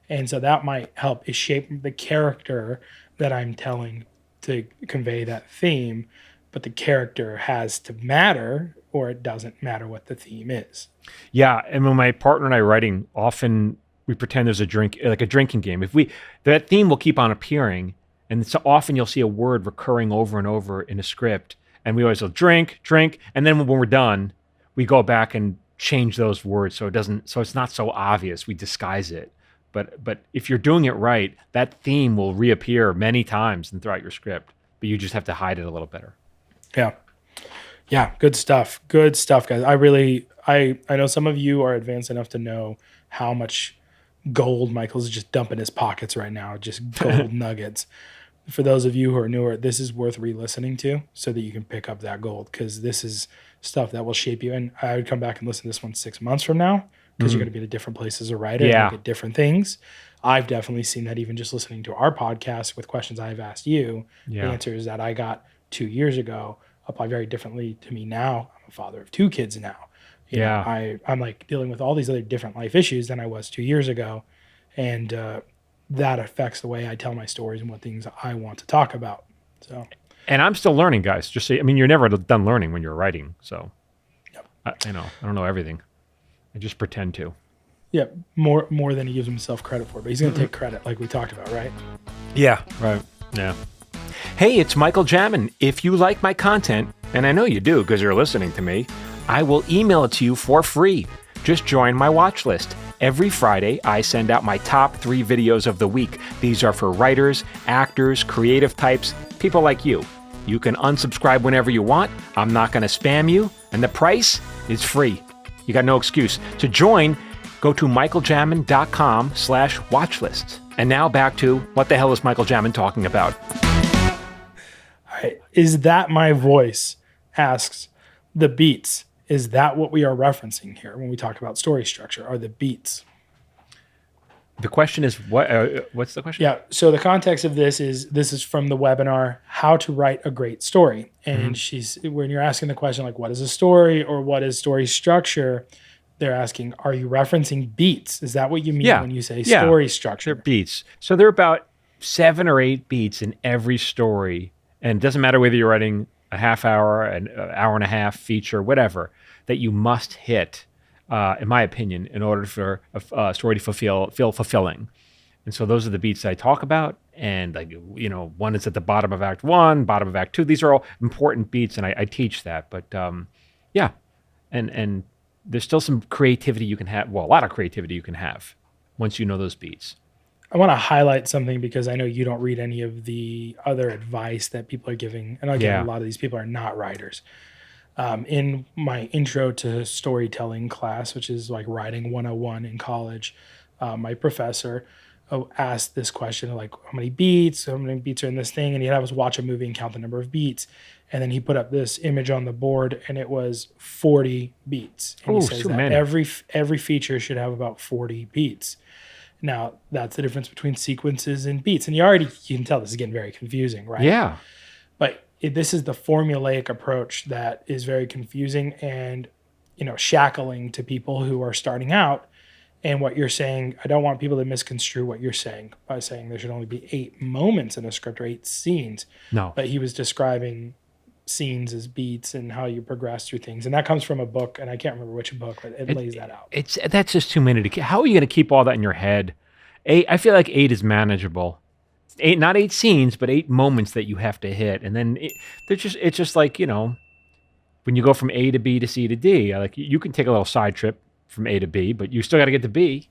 And so that might help shape the character that I'm telling to convey that theme. But the character has to matter, or it doesn't matter what the theme is. Yeah, and when my partner and I are writing, often we pretend there's a drink, like a drinking game. If we that theme will keep on appearing, and so often you'll see a word recurring over and over in a script, and we always go drink, drink, and then when we're done, we go back and change those words so it's not so obvious. We disguise it. But if you're doing it right, that theme will reappear many times throughout your script, but you just have to hide it a little better. Yeah. Yeah. Good stuff. Good stuff, guys. I know some of you are advanced enough to know how much gold Michael's just dumping his pockets right now, just gold nuggets. For those of you who are newer, this is worth re-listening to so that you can pick up that gold, because this is stuff that will shape you. And I would come back and listen to this one 6 months from now, because you're going to be at a different place as a writer and Yeah. look at different things. I've definitely seen that even just listening to our podcast with questions I've asked you. The Yeah. answers that I got 2 years ago apply very differently to me now. I'm a father of 2 kids now. Yeah. I'm like dealing with all these other different life issues than I was 2 years ago. And that affects the way I tell my stories and what things I want to talk about. So, And I'm still learning, guys. Just say, I mean, you're never done learning when you're writing. So yep. I don't know everything. I just pretend to. Yeah, more than he gives himself credit for, but he's going to take credit, like we talked about, right? Yeah, right. Yeah. Hey, it's Michael Jamin. If you like my content, and I know you do because you're listening to me, I will email it to you for free. Just join my watch list. Every Friday, I send out my top 3 videos of the week. These are for writers, actors, creative types, people like you. You can unsubscribe whenever you want. I'm not going to spam you, and the price is free. You got no excuse. To join, go to michaeljamin.com/watchlist. And now back to what the hell is Michael Jamin talking about? All right. Is that my voice? Asks the beats. Is that what we are referencing here when we talk about story structure? Are the beats? The question is what? What's the question? Yeah. So the context of this is from the webinar, How to Write a Great Story. And when you're asking the question, like, what is a story or what is story structure? They're asking, are you referencing beats? Is that what you mean when you say story structure? They're beats. So there are about 7 or 8 beats in every story. And it doesn't matter whether you're writing a half hour, an hour and a half feature, whatever, that you must hit, in my opinion, in order for a story to feel fulfilling. And so those are the beats I talk about. And one is at the bottom of Act 1, bottom of Act 2. These are all important beats, and I teach that. But yeah, and there's still some creativity you can have. Well, a lot of creativity you can have once you know those beats. I want to highlight something because I know you don't read any of the other advice that people are giving. And again, a lot of these people are not writers. In my intro to storytelling class, which is like writing 101 in college, my professor asked this question, like, how many beats are in this thing? And he'd have us watch a movie and count the number of beats. And then he put up this image on the board, and it was 40 beats. And he says that every feature should have about 40 beats. Now, that's the difference between sequences and beats. And you can tell this is getting very confusing, right? Yeah. But this is the formulaic approach that is very confusing and, shackling to people who are starting out. And what you're saying, I don't want people to misconstrue what you're saying by saying there should only be 8 moments in a script or 8 scenes. No. But he was describing scenes as beats and how you progress through things. And that comes from a book, and I can't remember which book, but it lays that out. That's just too many to. How are you going to keep all that in your head? I feel like 8 is manageable. 8, not 8 scenes, but 8 moments that you have to hit, and then it's just like when you go from A to B to C to D. Like you can take a little side trip from A to B, but you still got to get to B.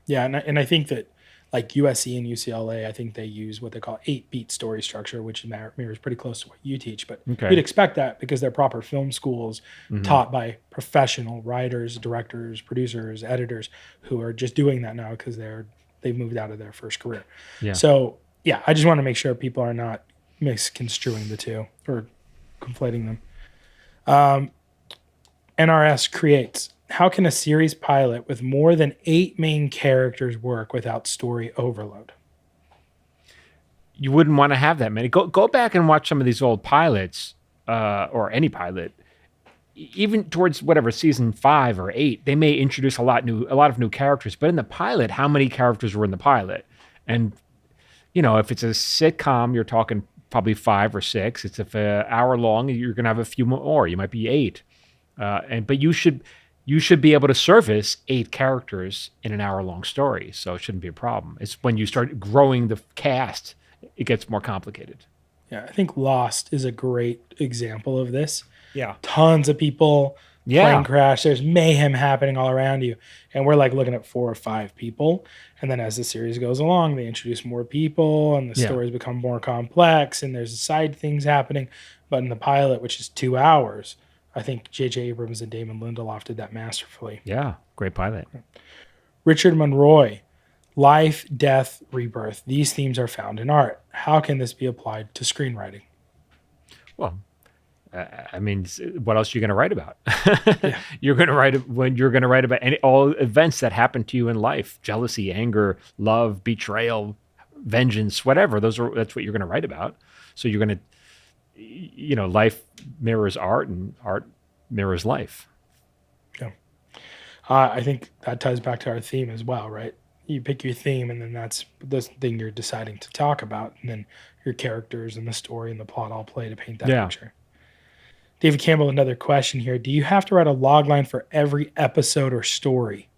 Yeah, and I think that like USC and UCLA, I think they use what they call 8-beat story structure, which mirrors pretty close to what you teach. But you'd expect that because they're proper film schools taught by professional writers, directors, producers, editors who are just doing that now because they've moved out of their first career. Yeah. So yeah, I just want to make sure people are not misconstruing the two or conflating them. NRS creates. How can a series pilot with more than 8 main characters work without story overload? You wouldn't want to have that many. Go back and watch some of these old pilots, or any pilot. Even towards whatever season 5 or 8, they may introduce a lot of new characters. But in the pilot, how many characters were in the pilot? And if it's a sitcom, you're talking probably 5 or 6. It's if an hour long, you're gonna have a few more. You might be 8, but you should be able to service 8 characters in an hour-long story, so it shouldn't be a problem. It's when you start growing the cast, it gets more complicated. Yeah, I think Lost is a great example of this. Yeah. Tons of people, plane crash, there's mayhem happening all around you. And we're like looking at 4 or 5 people. And then as the series goes along, they introduce more people and the stories become more complex and there's side things happening. But in the pilot, which is 2 hours, I think J.J. Abrams and Damon Lindelof did that masterfully. Yeah, great pilot. Richard Monroy, life, death, rebirth. These themes are found in art. How can this be applied to screenwriting? Well, I mean, what else are you going to write about? You're going to write about all events that happen to you in life: jealousy, anger, love, betrayal, vengeance, whatever. That's what you're going to write about. So you're going to, life mirrors art, and art mirrors life. Yeah, I think that ties back to our theme as well, right? You pick your theme, and then that's the thing you're deciding to talk about, and then your characters and the story and the plot all play to paint that picture. David Campbell, another question here. Do you have to write a log line for every episode or story?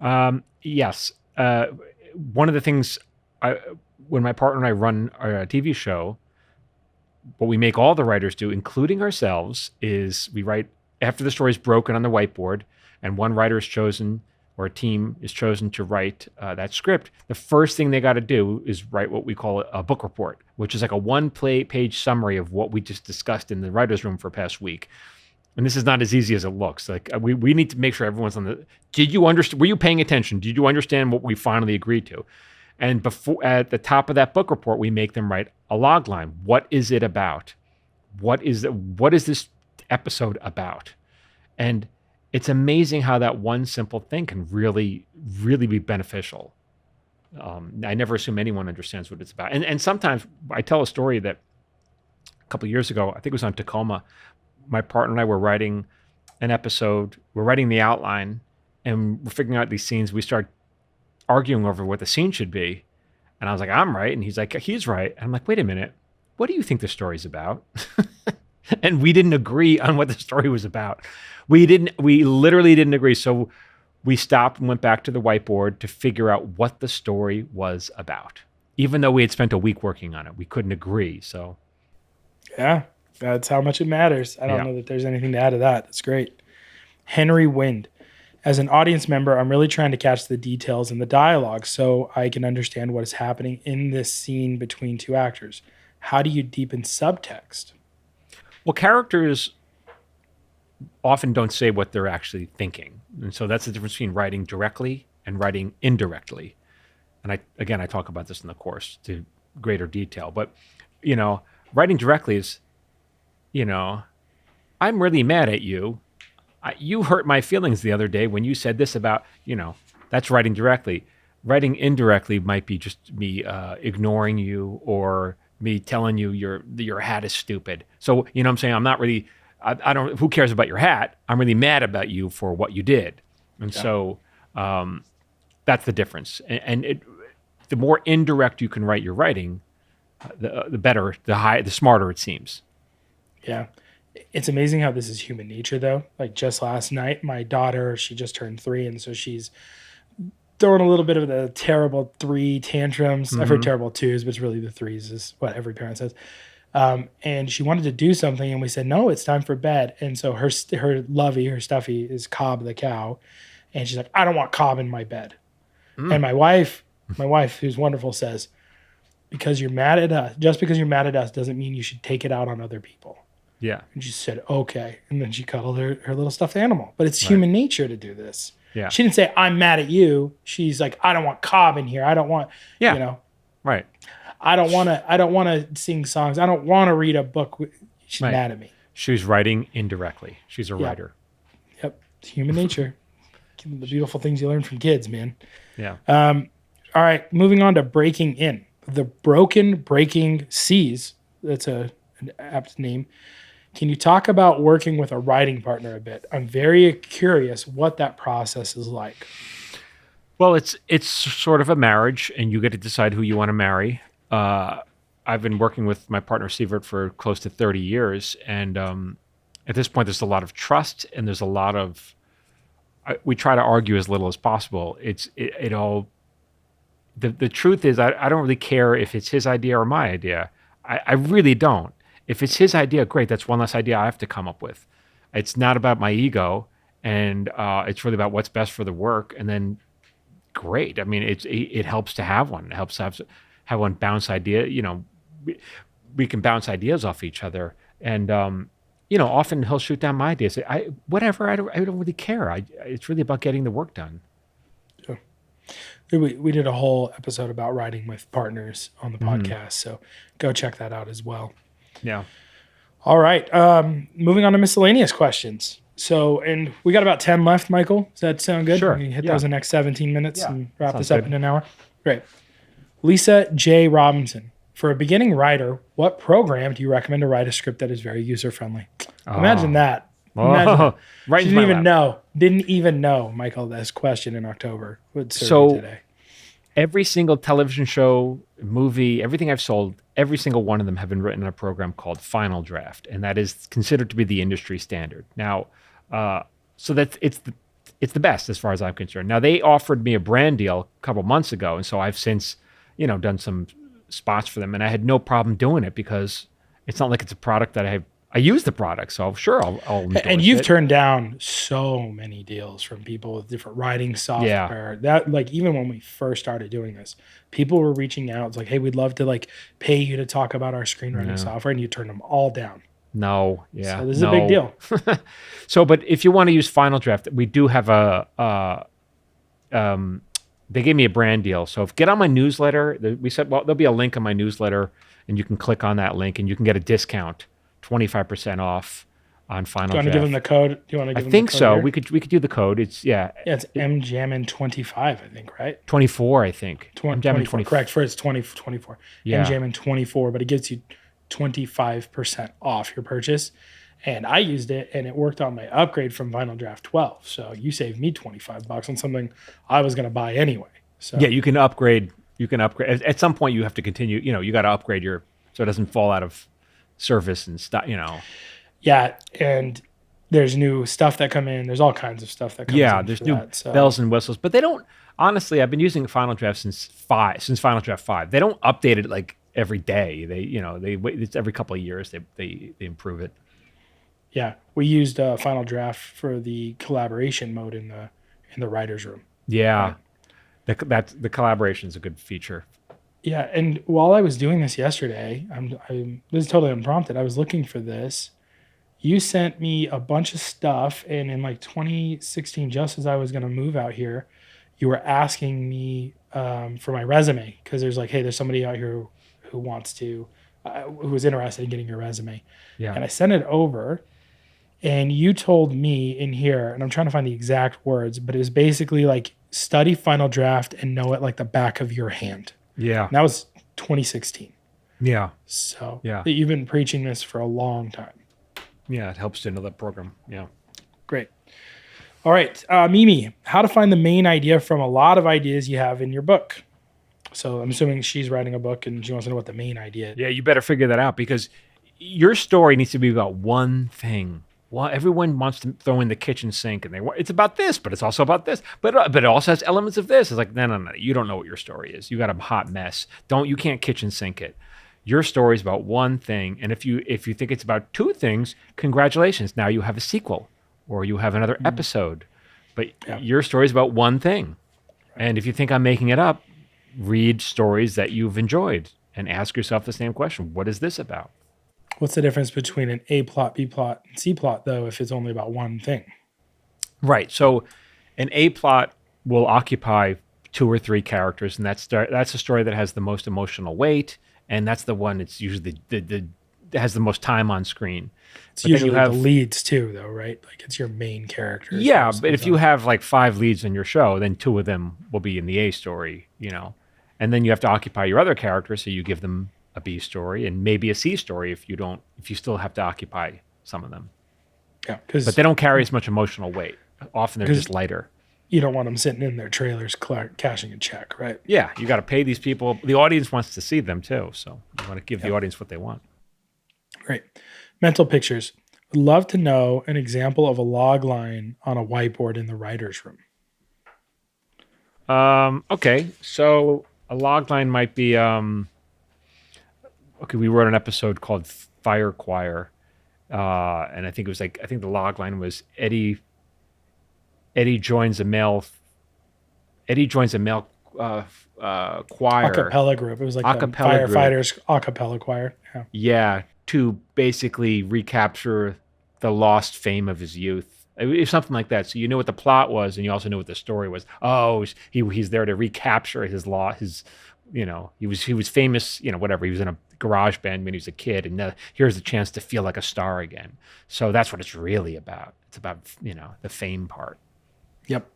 Yes. One of the things I, when my partner and I run a TV show, what we make all the writers do, including ourselves, is we write after the story is broken on the whiteboard, and one writer is chosen or a team is chosen to write that script. The first thing they got to do is write what we call a book report, which is like a one-page summary of what we just discussed in the writers' room for past week. And this is not as easy as it looks. Like we need to make sure everyone's on the. Did you understand? Were you paying attention? Did you understand what we finally agreed to? And before, at the top of that book report, we make them write a log line. What is it about? What is this episode about? And it's amazing how that one simple thing can really, really be beneficial. I never assume anyone understands what it's about. And sometimes I tell a story that a couple of years ago, I think it was on Tacoma. My partner and I were writing an episode. We're writing the outline, and we're figuring out these scenes. We start arguing over what the scene should be. And I was like, I'm right. And he's like, he's right. And I'm like, wait a minute. What do you think the story's about? And we didn't agree on what the story was about. We literally didn't agree. So we stopped and went back to the whiteboard to figure out what the story was about. Even though we had spent a week working on it, we couldn't agree. So yeah, that's how much it matters. I don't know that there's anything to add to that. That's great. Henry Wind. As an audience member, I'm really trying to catch the details in the dialogue so I can understand what is happening in this scene between two actors. How do you deepen subtext? Well, characters often don't say what they're actually thinking. And so that's the difference between writing directly and writing indirectly. And I talk about this in the course to greater detail. But, writing directly is, I'm really mad at you. You hurt my feelings the other day when you said this about, that's writing directly. Writing indirectly might be just me ignoring you or me telling you your hat is stupid. So, what I'm saying? I'm not really, I don't, who cares about your hat? I'm really mad about you for what you did. And so that's the difference. And the more indirect you can write your writing, the better, the smarter it seems. Yeah. It's amazing how this is human nature, though. Like just last night, my daughter, she just turned 3, and so she's throwing a little bit of the terrible 3 tantrums. I've heard terrible 2s, but it's really the 3s is what every parent says. And she wanted to do something, and we said, no, it's time for bed. And so her stuffy is Cobb the cow. And she's like, I don't want Cobb in my bed. And my wife, who's wonderful, says, because you're mad at us, just because you're mad at us doesn't mean you should take it out on other people. Yeah. And she said, okay. And then she cuddled her little stuffed animal. But it's human nature to do this. Yeah. She didn't say, I'm mad at you. She's like, I don't want Cobb in here. I don't want, Right. I don't want to sing songs. I don't want to read a book. She's mad at me. She's writing indirectly. She's a writer. Yep. It's human nature. The beautiful things you learn from kids, man. Yeah. All right. Moving on to Breaking In. The Broken Breaking Seas. That's an apt name. Can you talk about working with a writing partner a bit? I'm very curious what that process is like. Well, it's sort of a marriage, and you get to decide who you want to marry. I've been working with my partner Sievert for close to 30 years, and at this point, there's a lot of trust, and there's a lot of. We try to argue as little as possible. It all. The truth is, I don't really care if it's his idea or my idea. I really don't. If it's his idea, great. That's one less idea I have to come up with. It's not about my ego, and it's really about what's best for the work. And then, great. I mean, it helps to have one. It helps to have one bounce idea. We can bounce ideas off each other, and often he'll shoot down my ideas. Whatever. I don't really care. It's really about getting the work done. Yeah. We did a whole episode about writing with partners on the podcast, so go check that out as well. Yeah. All right. Moving on to miscellaneous questions. So, and we got about 10 left, Michael. Does that sound good? Sure. We can hit those in the next 17 minutes and wrap Sounds this up good. in an hour. Great. Lisa J. Robinson. For a beginning writer, what program do you recommend to write a script that is very user-friendly? Imagine that. Imagine that. Right. Didn't even know, Michael, this question in October would serve you today. Every single television show, movie, everything I've sold, every single one of them have been written in a program called Final Draft, and that is considered to be the industry standard. Now, uh, so that's it's the best as far as I'm concerned. Now they offered me a brand deal a couple months ago, and so I've since done some spots for them, and I had no problem doing it because it's not like it's a product that I use the product, so sure I'll And endorse you've it. turned down so many deals from people with different writing Yeah, software. That like even when we first started doing this, people were reaching out. It's like, hey, we'd love to like pay you to talk about our screenwriting yeah, software, and you turned them all down. no, yeah, So this is a big no. deal. So, but if you want to use Final Draft, we do have they gave me a brand deal. So if get on my newsletter, we said, well, there'll be a link on my newsletter, and you can click on that link, and you can get a discount, 25% off on Do Final you want to give them Draft. the code? Do you want to I give them the think code so. here? We could do the code. It's Yeah, it's mjamin25, I think, right? 24. I think I'm jamming 24. 20. Correct. For it's 24. Yeah, mjamin24, but it gives you 25% off your purchase. And I used it and it worked on my upgrade from Vinyl Draft 12. So you saved me $25 on something I was going to buy anyway. So yeah. You can upgrade. You can upgrade. At some point, you have to continue. You got to upgrade your so it doesn't fall out of service and stuff. yeah, and there's new stuff that come in. There's all kinds of stuff that comes Yeah, in there's for new that. So bells and whistles, but they don't. Honestly, I've been using Final Draft since Final Draft 5. They don't update it like every day. They wait. It's every couple of years they improve it. yeah, we used Final Draft for the collaboration mode in the writers' room. Yeah, Right. the collaboration is a good feature. Yeah, and while I was doing this yesterday, this is totally unprompted. I was looking for this. You sent me a bunch of stuff, and in like 2016, just as I was going to move out here, you were asking me for my resume because there's like, hey, there's somebody out here who wants to, who was interested in getting your resume, Yeah, and I sent it over, and you told me in here, and I'm trying to find the exact words, but it was basically like study Final Draft and know it like the back of your hand. yeah, And that was 2016. yeah, So yeah, you've been preaching this for a long time. yeah. It helps to know that program. Yeah. Great. All right, Mimi, how to find the main idea from a lot of ideas you have in your book. So I'm assuming she's writing a book and she wants to know what the main idea is. Yeah, you better figure that out because your story needs to be about one thing. Well, everyone wants to throw in the kitchen sink, and it's about this, but it's also about this, but it also has elements of this. It's like no, no, no. You don't know what your story is. You got a hot mess. You can't kitchen sink it. Your story is about one thing, and if you think it's about two things, congratulations. Now you have a sequel, or you have another episode. But Yeah. your story is about one thing, and if you think I'm making it up, read stories that you've enjoyed and ask yourself the same question: what is this about? What's the difference between an A plot, B plot, and C plot, though, if it's only about one thing? Right. So an A plot will occupy two or three characters, and that's a story that has the most emotional weight, and that's the one that's usually the that has the most time on screen. It's But then usually you have the leads, too, though, right? Like it's your main character. yeah, but if you have like five leads in your show, then two of them will be in the A story, and then you have to occupy your other characters, so you give them a B story and maybe a C story if you still have to occupy some of them. Yeah, But because they don't carry as much emotional weight. Often they're just lighter. you don't want them sitting in their trailers cashing a check, right? Yeah, you got to pay these people. The audience wants to see them too, so you want to give the audience what they want. Great. Mental pictures. Would love to know an example of a log line on a whiteboard in the writer's room. Okay, so a log line might be okay. We wrote an episode called Fire Choir, and I think it was I think the log line was Eddie joins a male choir. Acapella group. It was like the Acapella group. firefighters acapella choir. Yeah. Yeah, to basically recapture the lost fame of his youth. It was something like that. So you knew what the plot was, and you also knew what the story was. Oh, he's there to recapture he was famous, whatever. He was in a garage band when he was a kid, and here's the chance to feel like a star again. So that's what it's really about. It's about the fame part. Yep.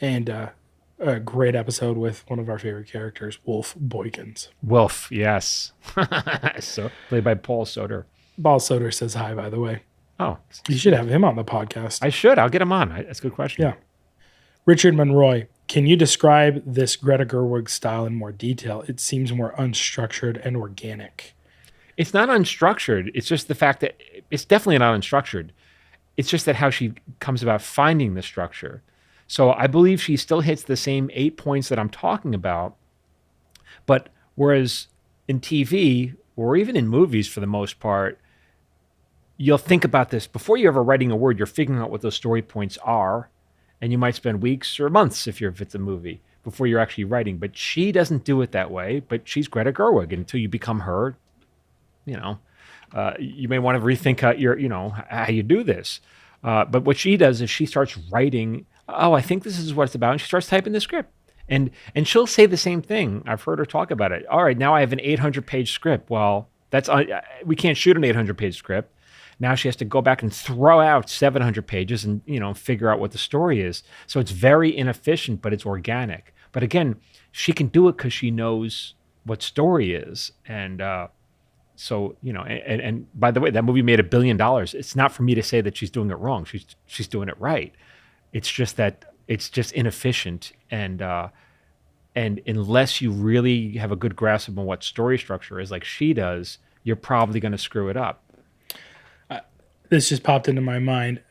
And a great episode with one of our favorite characters, Wolf Boykins. Wolf, yes. So played by Paul Soder. Ball Soder says hi, by the way. Oh, You should have him on the podcast. I should. I'll get him on. That's a good question. Yeah. Richard Monroy. Can you describe this Greta Gerwig style in more detail? It seems more unstructured and organic. It's not unstructured. It's just the fact that it's definitely not unstructured. It's just that how she comes about finding the structure. So I believe she still hits the same 8 points that I'm talking about, but whereas in TV or even in movies for the most part, you'll think about this before you're ever writing a word, you're figuring out what those story points are, and you might spend weeks or months if it's a movie before you're actually writing. But she doesn't do it that way. But she's Greta Gerwig, and until you become her, you know, you may want to rethink how you do this. But what she does is she starts writing. Oh, I think this is what it's about, and she starts typing the script. And she'll say the same thing. I've heard her talk about it. All right, now I have an 800-page script. Well, we can't shoot an 800-page script. Now she has to go back and throw out 700 pages and figure out what the story is. So it's very inefficient, but it's organic. But again, she can do it because she knows what story is. And and by the way, that movie made $1 billion. It's not for me to say that she's doing it wrong. She's doing it right. It's just that it's just inefficient, and unless you really have a good grasp on what story structure is, like she does, you're probably going to screw it up. This just popped into my mind.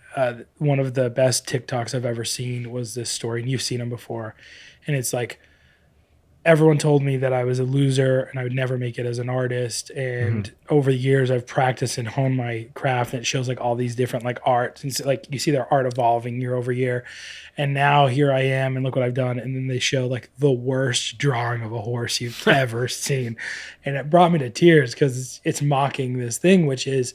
One of the best TikToks I've ever seen was this story, and you've seen them before. And it's like, everyone told me that I was a loser and I would never make it as an artist. And over the years, I've practiced and honed my craft. And it shows like all these different like arts, and so, like you see their art evolving year over year. And now here I am, and look what I've done. And then they show like the worst drawing of a horse you've ever seen, and it brought me to tears because it's mocking this thing, which is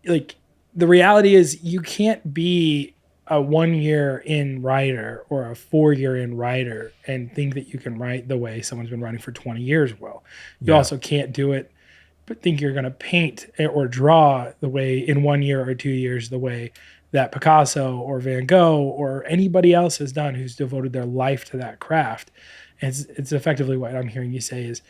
like, the reality is you can't be a 1 year in writer or a 4 year in writer and think that you can write the way someone's been writing for 20 years. Well, you also can't do it, but think you're going to paint or draw the way in 1 year or 2 years, the way that Picasso or Van Gogh or anybody else has done who's devoted their life to that craft. And it's effectively what I'm hearing you say is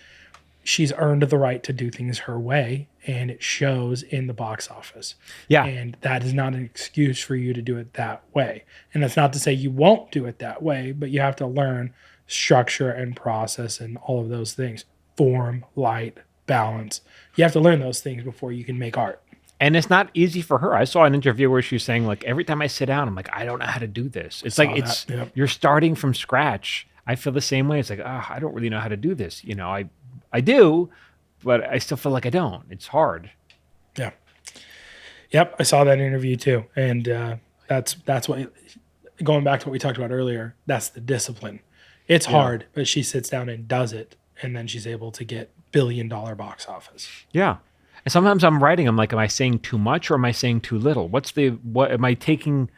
she's earned the right to do things her way, and it shows in the box office. Yeah. And that is not an excuse for you to do it that way. And that's not to say you won't do it that way, but you have to learn structure and process and all of those things. Form, light, balance. You have to learn those things before you can make art. And it's not easy for her. I saw an interview where she was saying, like, every time I sit down, I'm like, I don't know how to do this. It's like you're starting from scratch. I feel the same way. It's like, I don't really know how to do this. I do, but I still feel like I don't. It's hard. Yeah. Yep. I saw that interview too. And that's what, going back to what we talked about earlier, that's the discipline. It's hard, but she sits down and does it. And then she's able to get $1 billion box office. Yeah. And sometimes I'm writing, I'm like, am I saying too much or am I saying too little? What am I taking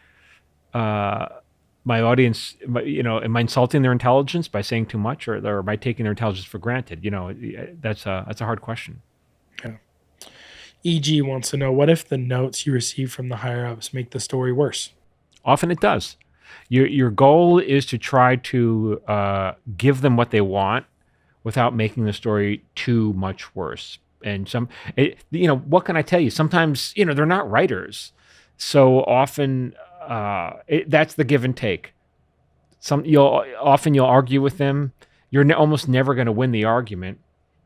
my audience, am I insulting their intelligence by saying too much, or am I taking their intelligence for granted? That's a hard question. Yeah. EG wants to know, what if the notes you receive from the higher ups make the story worse? Often it does. Your goal is to try to give them what they want without making the story too much worse. And what can I tell you? Sometimes, they're not writers. So often that's the give and take. You'll argue with them. You're almost never going to win the argument.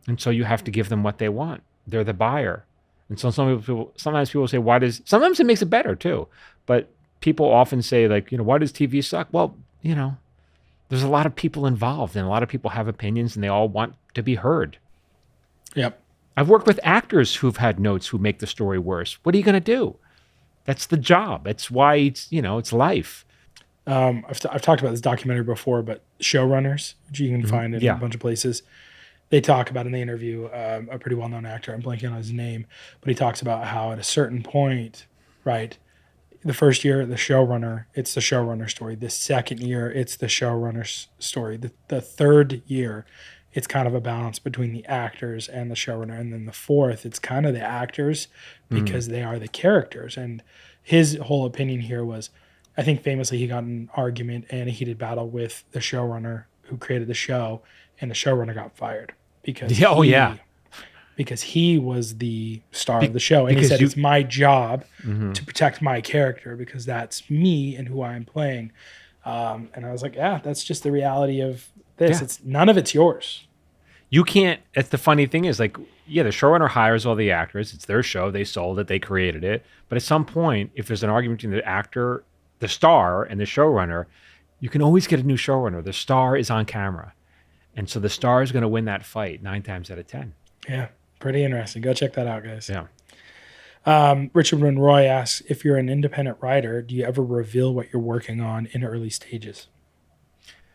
And so you have to give them what they want. They're the buyer. And so sometimes people say, sometimes it makes it better too. But people often say, like, why does TV suck? Well, there's a lot of people involved, and a lot of people have opinions, and they all want to be heard. Yep. I've worked with actors who've had notes who make the story worse. What are you going to do? That's the job. That's why it's life. I've talked about this documentary before, but showrunners, which you can find in a bunch of places, they talk about in the interview a pretty well-known actor. I'm blanking on his name, but he talks about how at a certain point, right, the first year, it's the showrunner story. The second year, it's the showrunner's story. The third year, it's kind of a balance between the actors and the showrunner. And then the fourth, it's kind of the actors because they are the characters. And his whole opinion here was, I think famously he got in an argument and a heated battle with the showrunner who created the show, and the showrunner got fired because because he was the star of the show. And he said, it's my job to protect my character because that's me and who I'm playing. And I was like, yeah, that's just the reality of this. Yeah. It's none of it's yours. You can't. That's the funny thing is like, yeah, the showrunner hires all the actors. It's their show. They sold it. They created it. But at some point, if there's an argument between the actor, the star, and the showrunner, you can always get a new showrunner. The star is on camera. And so the star is going to win that fight 9 times out of 10. Yeah, pretty interesting. Go check that out, guys. Yeah. Richard Monroy asks, if you're an independent writer, do you ever reveal what you're working on in early stages?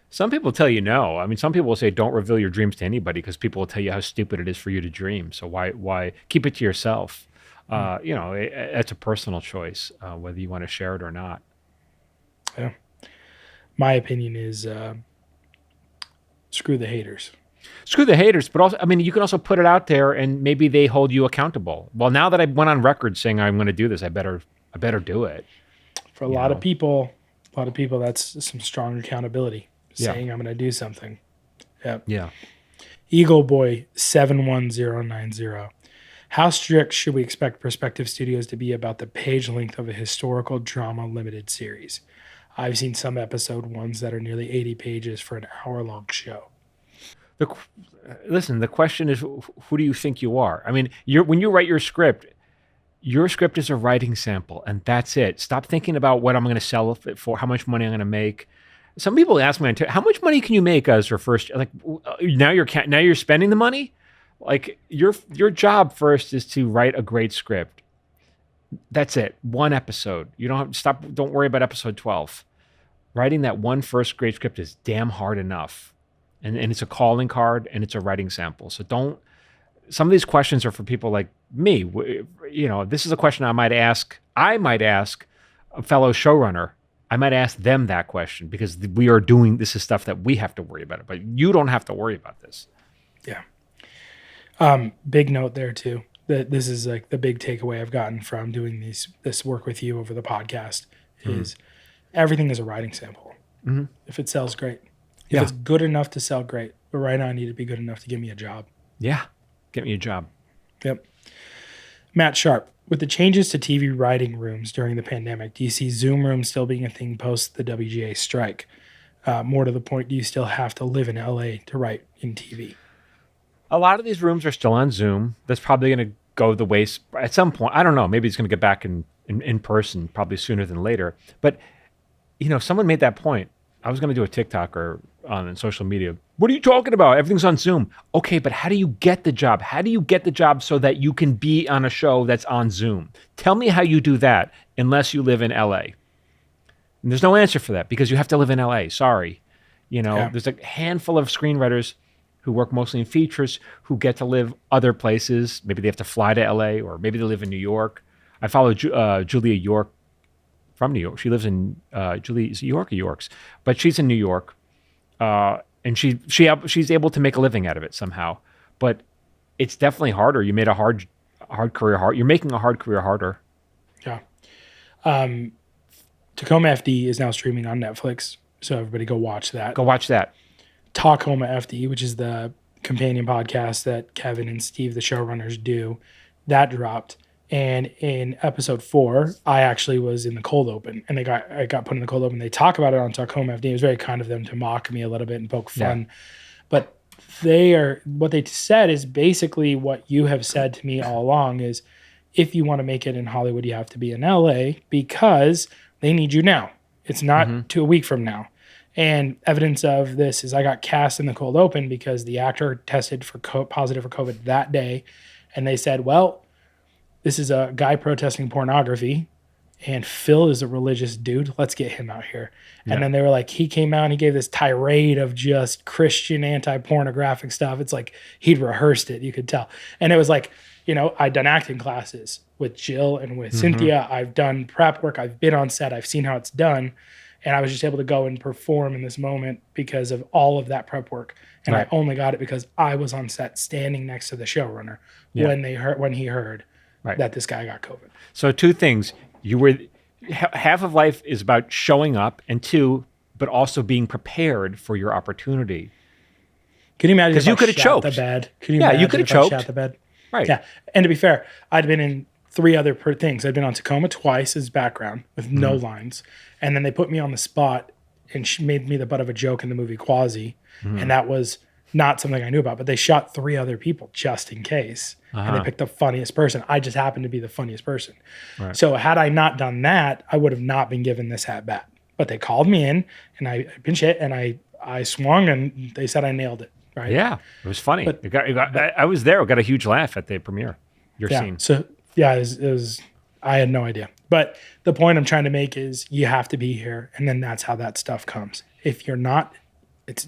Some people tell you no. I mean, some people will say don't reveal your dreams to anybody because people will tell you how stupid it is for you to dream. So why keep it to yourself? It's a personal choice whether you want to share it or not. Yeah. My opinion is screw the haters. Screw the haters, but also, I mean, you can also put it out there and maybe they hold you accountable. Well, now that I went on record saying I'm going to do this, I better do it. For a lot of people, that's some strong accountability. Saying I'm going to do something. Yep. Yeah. Eagle Boy 71090. How strict should we expect Perspective Studios to be about the page length of a historical drama limited series? I've seen some episode ones that are nearly 80 pages for an hour-long show. Listen, the question is, who do you think you are? I mean, when you write your script is a writing sample, and that's it. Stop thinking about what I'm going to sell it for, how much money I'm going to make. Some people ask me, how much money can you make as your first? Like now you're spending the money. Like your job first is to write a great script. That's it. One episode. You don't have to stop. Don't worry about episode 12. Writing that one first great script is damn hard enough, and it's a calling card and it's a writing sample. So don't. Some of these questions are for people like me. This is a question I might ask a fellow showrunner. I might ask them that question because this is stuff that we have to worry about. But you don't have to worry about this. Yeah. Big note there too. That this is like the big takeaway I've gotten from doing this work with you over the podcast is everything is a writing sample. Mm-hmm. If it sells, great. If it's good enough to sell, great. But right now I need to be good enough to give me a job. Yeah. Get me a job. Yep. Matt Sharp. With the changes to TV writing rooms during the pandemic, do you see Zoom rooms still being a thing post the WGA strike? More to the point, do you still have to live in LA to write in TV? A lot of these rooms are still on Zoom. That's probably going to go the waste at some point. I don't know. Maybe it's going to get back in person probably sooner than later. But, someone made that point. I was going to do a TikTok or on social media. What are you talking about? Everything's on Zoom. Okay, but how do you get the job? How do you get the job so that you can be on a show that's on Zoom? Tell me how you do that unless you live in LA. And there's no answer for that because you have to live in LA. Sorry. There's a handful of screenwriters who work mostly in features who get to live other places. Maybe they have to fly to LA or maybe they live in New York. I follow Julia York from New York. She lives in Julie's York or Yorks, but she's in New York. And she's able to make a living out of it somehow, but it's definitely harder. You made a hard career hard. You're making a hard career harder. Yeah. Tacoma FD is now streaming on Netflix, so everybody go watch that. Go watch that. Talkoma FD, which is the companion podcast that Kevin and Steve, the showrunners, do, that dropped. And in episode 4, I actually was in the cold open, and I got put in the cold open. They talk about it on Tacoma FD. It was very kind of them to mock me a little bit and poke fun. Yeah. But what they said is basically what you have said to me all along is if you want to make it in Hollywood, you have to be in LA because they need you now. It's not to a week from now. And evidence of this is I got cast in the cold open because the actor tested for positive for COVID that day. And they said, well, this is a guy protesting pornography, and Phil is a religious dude. Let's get him out here. Yeah. And then they were like, he came out and he gave this tirade of just Christian anti-pornographic stuff. It's like he'd rehearsed it, you could tell. And it was like, I'd done acting classes with Jill and with Cynthia. I've done prep work. I've been on set. I've seen how it's done. And I was just able to go and perform in this moment because of all of that prep work. And I only got it because I was on set standing next to the showrunner when he heard that this guy got COVID. So 2 things. Half of life is about showing up, and 2, but also being prepared for your opportunity. Can you imagine? Because you could have choked the bed. You could have choked. Shat the bed. Right. Yeah. And to be fair, I'd been in 3 other things. I'd been on Tacoma twice as background with no lines, and then they put me on the spot and she made me the butt of a joke in the movie Quasi, Mhm. and that was not something I knew about. But they shot 3 other people just in case, and they Uh-huh. picked the funniest person. I just happened to be the funniest person. Right. So had I not done that, I would have not been given this at bat. But they called me in, and I pinch hit, and I swung, and they said I nailed it. Right. Yeah, it was funny. But I was there. It got a huge laugh at the premiere. Your yeah. scene. So yeah, it was. I had no idea. But the point I'm trying to make is you have to be here, and then that's how that stuff comes. If you're not, it's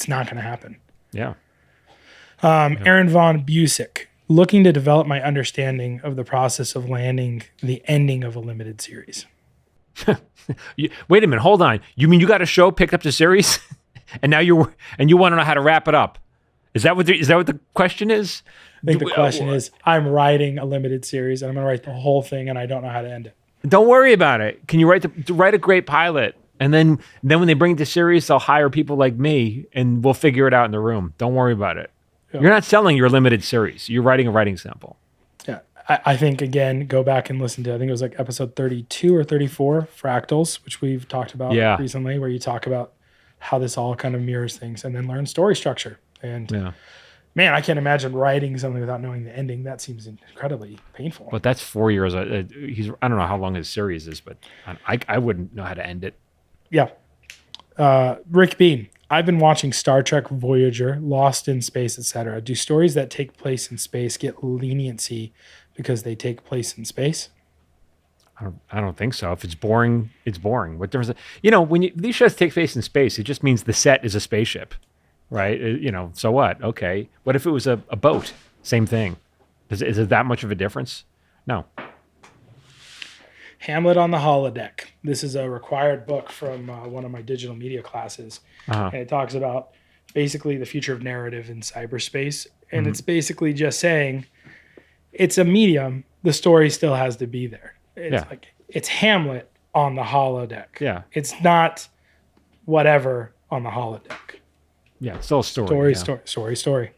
not going to happen. Yeah. Aaron Von Busick, looking to develop my understanding of the process of landing the ending of a limited series. Wait a minute. Hold on. You mean you got a show, picked up the series, and now you want to know how to wrap it up? Is that what the question is? I think the question is, I'm writing a limited series, and I'm going to write the whole thing, and I don't know how to end it. Don't worry about it. Can you write a great pilot, and then when they bring it to series, they'll hire people like me, and we'll figure it out in the room. Don't worry about it. Yeah. You're not selling your limited series. You're writing a writing sample. Yeah. I think, again, go back and listen to, I think it was like episode 32 or 34, Fractals, which we've talked about recently, where you talk about how this all kind of mirrors things, and then learn story structure. And man, I can't imagine writing something without knowing the ending. That seems incredibly painful. But that's 4 years. I don't know how long his series is, but I wouldn't know how to end it. Yeah. Rick Bean. I've been watching Star Trek Voyager, Lost in Space, etc. Do stories that take place in space get leniency because they take place in space? I don't think so. If it's boring, it's boring. What difference? When these shows take place in space, it just means the set is a spaceship, right? So what? Okay. What if it was a boat? Same thing. Is it that much of a difference? No. Hamlet on the Holodeck. This is a required book from one of my digital media classes. And it talks about basically the future of narrative in cyberspace. And it's basically just saying it's a medium. The story still has to be there. It's Hamlet on the holodeck. Yeah. It's not whatever on the holodeck. Yeah, it's still a story. Story.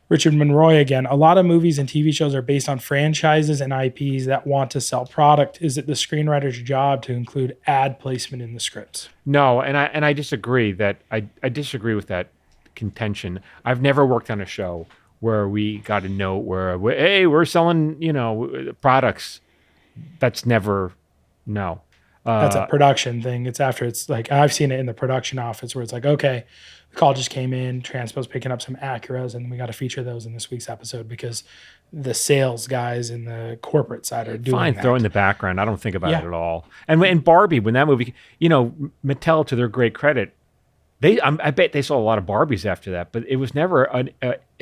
Richard Monroy again. A lot of movies and TV shows are based on franchises and IPs that want to sell product. Is it the screenwriter's job to include ad placement in the scripts? No, and I disagree that I disagree with that contention. I've never worked on a show where we got a note where hey, we're selling, products. That's never no. That's a production thing. It's after it's like I've seen it in the production office where it's like, okay, the call just came in, Transpo's picking up some Acuras, and we got to feature those in this week's episode because the sales guys in the corporate side are doing fine. that. Throw in the background. I don't think about it at all. And Barbie, when that movie, Mattel, to their great credit, I bet they saw a lot of Barbies after that, but it was never an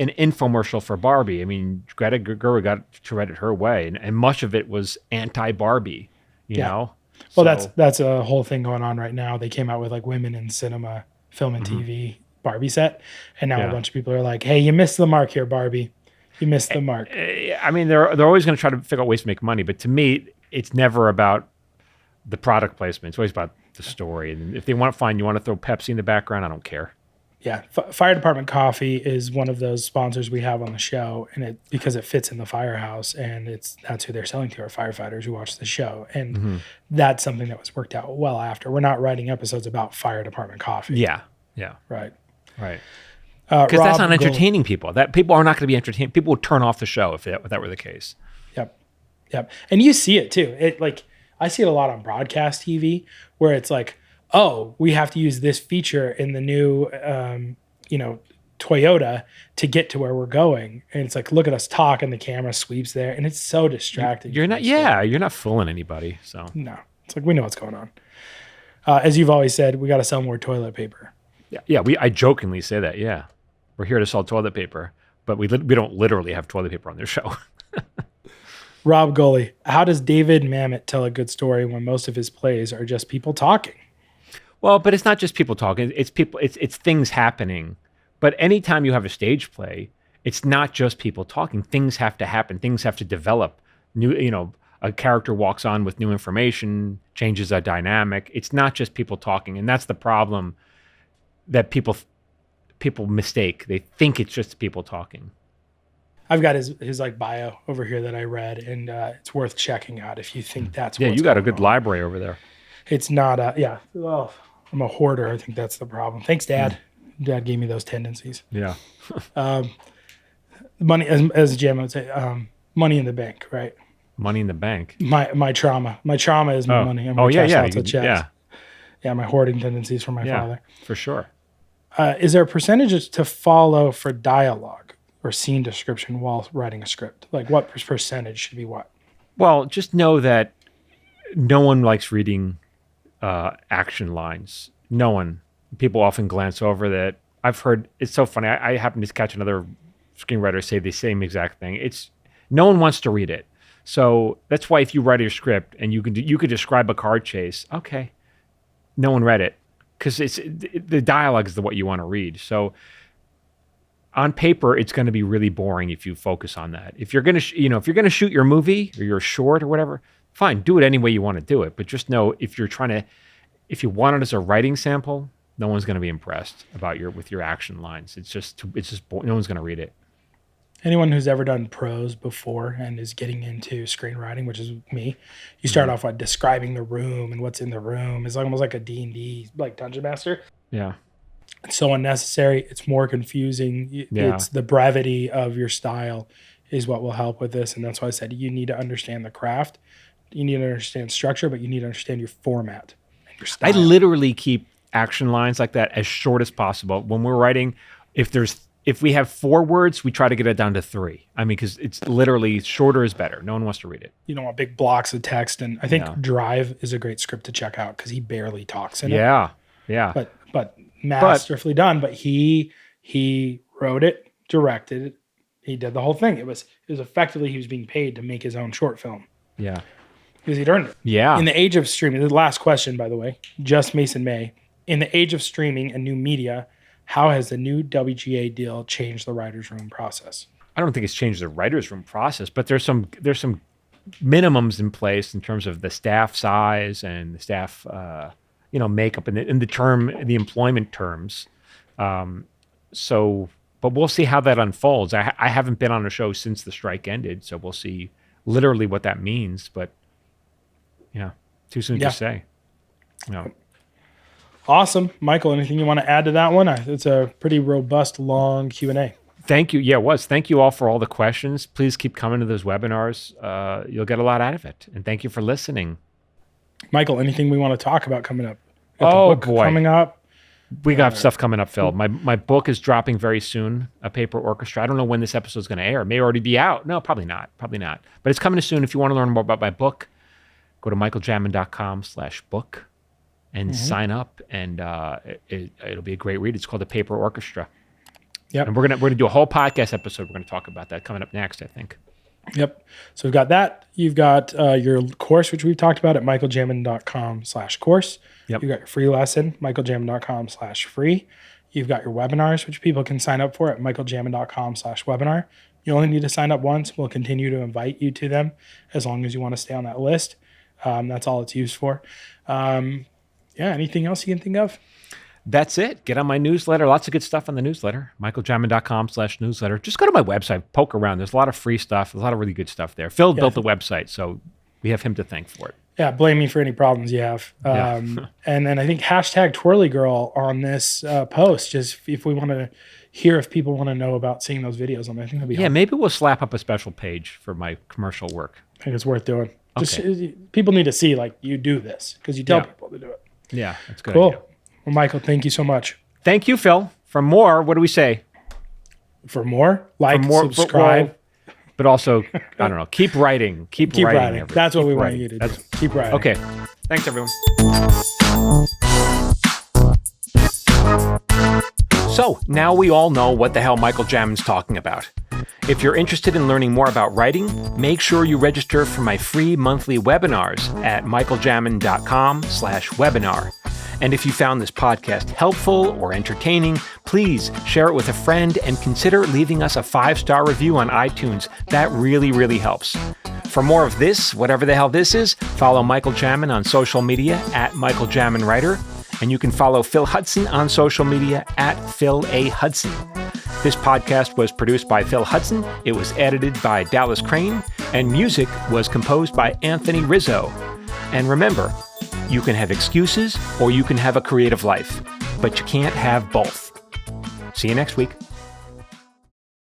infomercial for Barbie. I mean, Greta Gerwig got to write it her way, and much of it was anti-Barbie. You know. Well, that's a whole thing going on right now. They came out with like women in cinema, film and TV Barbie set, and now a bunch of people are like, "Hey, you missed the mark here, Barbie. You missed the mark." I mean, they're always going to try to figure out ways to make money, but to me, it's never about the product placement. It's always about the story. And if they want to you want to throw Pepsi in the background, I don't care. Yeah, Fire Department Coffee is one of those sponsors we have on the show, and because it fits in the firehouse, and that's who they're selling to, are firefighters who watch the show, and that's something that was worked out well after. We're not writing episodes about Fire Department Coffee. Yeah, right. Because that's not entertaining people. That people are not going to be entertained. People would turn off the show if that were the case. Yep, and you see it too. I see it a lot on broadcast TV where it's like, oh, we have to use this feature in the new, Toyota to get to where we're going. And it's like, look at us talk, and the camera sweeps there, and it's so distracting. You're not fooling anybody. So no, it's like we know what's going on. As you've always said, we got to sell more toilet paper. Yeah. I jokingly say that. Yeah, we're here to sell toilet paper, but we don't literally have toilet paper on their show. Rob Gully, how does David Mamet tell a good story when most of his plays are just people talking? Well, but it's not just people talking. It's people. It's things happening. But anytime you have a stage play, it's not just people talking. Things have to happen. Things have to develop. A character walks on with new information, changes a dynamic. It's not just people talking, and that's the problem that people mistake. They think it's just people talking. I've got his like bio over here that I read, and it's worth checking out if you think that's you got a good library over there. It's not well, I'm a hoarder. I think that's the problem. Thanks, Dad. Dad gave me those tendencies. Yeah. Money, as Jim would say, money in the bank, right? Money in the bank. My trauma. My trauma is my money. I'm gonna cash lots of checks. Yeah, my hoarding tendencies from my father. For sure. Is there a percentage to follow for dialogue or scene description while writing a script? Like what percentage should be what? Well, just know that no one likes reading action lines. No one. People often glance over that. I've heard, it's so funny. I happened to catch another screenwriter say the same exact thing. No one wants to read it. So that's why if you write a script and you could describe a car chase, okay, no one read it because the dialogue is what you want to read. So on paper, it's going to be really boring if you focus on that. If you're going to, if you're going to shoot your movie or your short or whatever, fine, do it any way you want to do it. But just know if you want it as a writing sample, no one's going to be impressed with your action lines. It's just no one's going to read it. Anyone who's ever done prose before and is getting into screenwriting, which is me, you start off by describing the room and what's in the room. It's almost like a D&D, like Dungeon Master. Yeah. It's so unnecessary. It's more confusing. It's the brevity of your style is what will help with this. And that's why I said you need to understand the craft. You need to understand structure, but you need to understand your format and your style. I literally keep action lines like that as short as possible. When we're writing, if we have 4 words, we try to get it down to 3. I mean, because it's literally shorter is better. No one wants to read it. You don't want big blocks of text. And I think Drive is a great script to check out because he barely talks in it. Yeah. But masterfully done. But he wrote it, directed it. He did the whole thing. It was effectively he was being paid to make his own short film. Yeah. Because he'd earned it. Yeah. In the age of streaming, the last question, by the way, just Mason May. In the age of streaming and new media, how has the new WGA deal changed the writer's room process? I don't think it's changed the writer's room process, but there's some minimums in place in terms of the staff size and the staff, makeup and the employment terms. But we'll see how that unfolds. I haven't been on a show since the strike ended, so we'll see literally what that means. But too soon to say. Awesome. Michael, anything you want to add to that one? It's a pretty robust, long Q&A. Thank you. Yeah, it was. Thank you all for all the questions. Please keep coming to those webinars. You'll get a lot out of it. And thank you for listening. Michael, anything we want to talk about coming up? Oh, boy. Coming up. We got stuff coming up, Phil. My book is dropping very soon, A Paper Orchestra. I don't know when this episode is going to air. It may already be out. No, probably not. But it's coming soon. If you want to learn more about my book, go to michaeljamin.com/book. And sign up, and it'll be a great read. It's called The Paper Orchestra. Yep. And we're gonna do a whole podcast episode. We're gonna talk about that coming up next, I think. Yep. So we've got that. You've got your course, which we've talked about at michaeljamin.com/course. Yep. You've got your free lesson, michaeljamin.com/free. You've got your webinars, which people can sign up for at michaeljamin.com/webinar. You only need to sign up once. We'll continue to invite you to them as long as you want to stay on that list. That's all it's used for. Anything else you can think of? That's it. Get on my newsletter. Lots of good stuff on the newsletter. michaeljamin.com/newsletter. Just go to my website, poke around. There's a lot of free stuff. There's a lot of really good stuff there. Phil built the website, so we have him to thank for it. Yeah, blame me for any problems you have. And then I think #TwirlyGirl on this post, just if we want to hear if people want to know about seeing those videos on there. I think that'd be helpful. Maybe we'll slap up a special page for my commercial work. I think it's worth doing. Okay. People need to see like you do this because you tell people to do it. Yeah, that's good. Cool. Idea. Well, Michael, thank you so much. Thank you, Phil. For more, what do we say? For more, subscribe. But also, I don't know, keep writing. Keep writing. That's what we want you to do. Keep writing. Okay. Thanks, everyone. So, now we all know what the hell Michael Jamin's talking about. If you're interested in learning more about writing, make sure you register for my free monthly webinars at michaeljamin.com/webinar. And if you found this podcast helpful or entertaining, please share it with a friend and consider leaving us a 5-star review on iTunes. That really, really helps. For more of this, whatever the hell this is, follow Michael Jamin on social media at Michael Jamin Writer. And you can follow Phil Hudson on social media at Phil A. Hudson. This podcast was produced by Phil Hudson. It was edited by Dallas Crane. And music was composed by Anthony Rizzo. And remember, You can have excuses or you can have a creative life, but you can't have both. See you next week.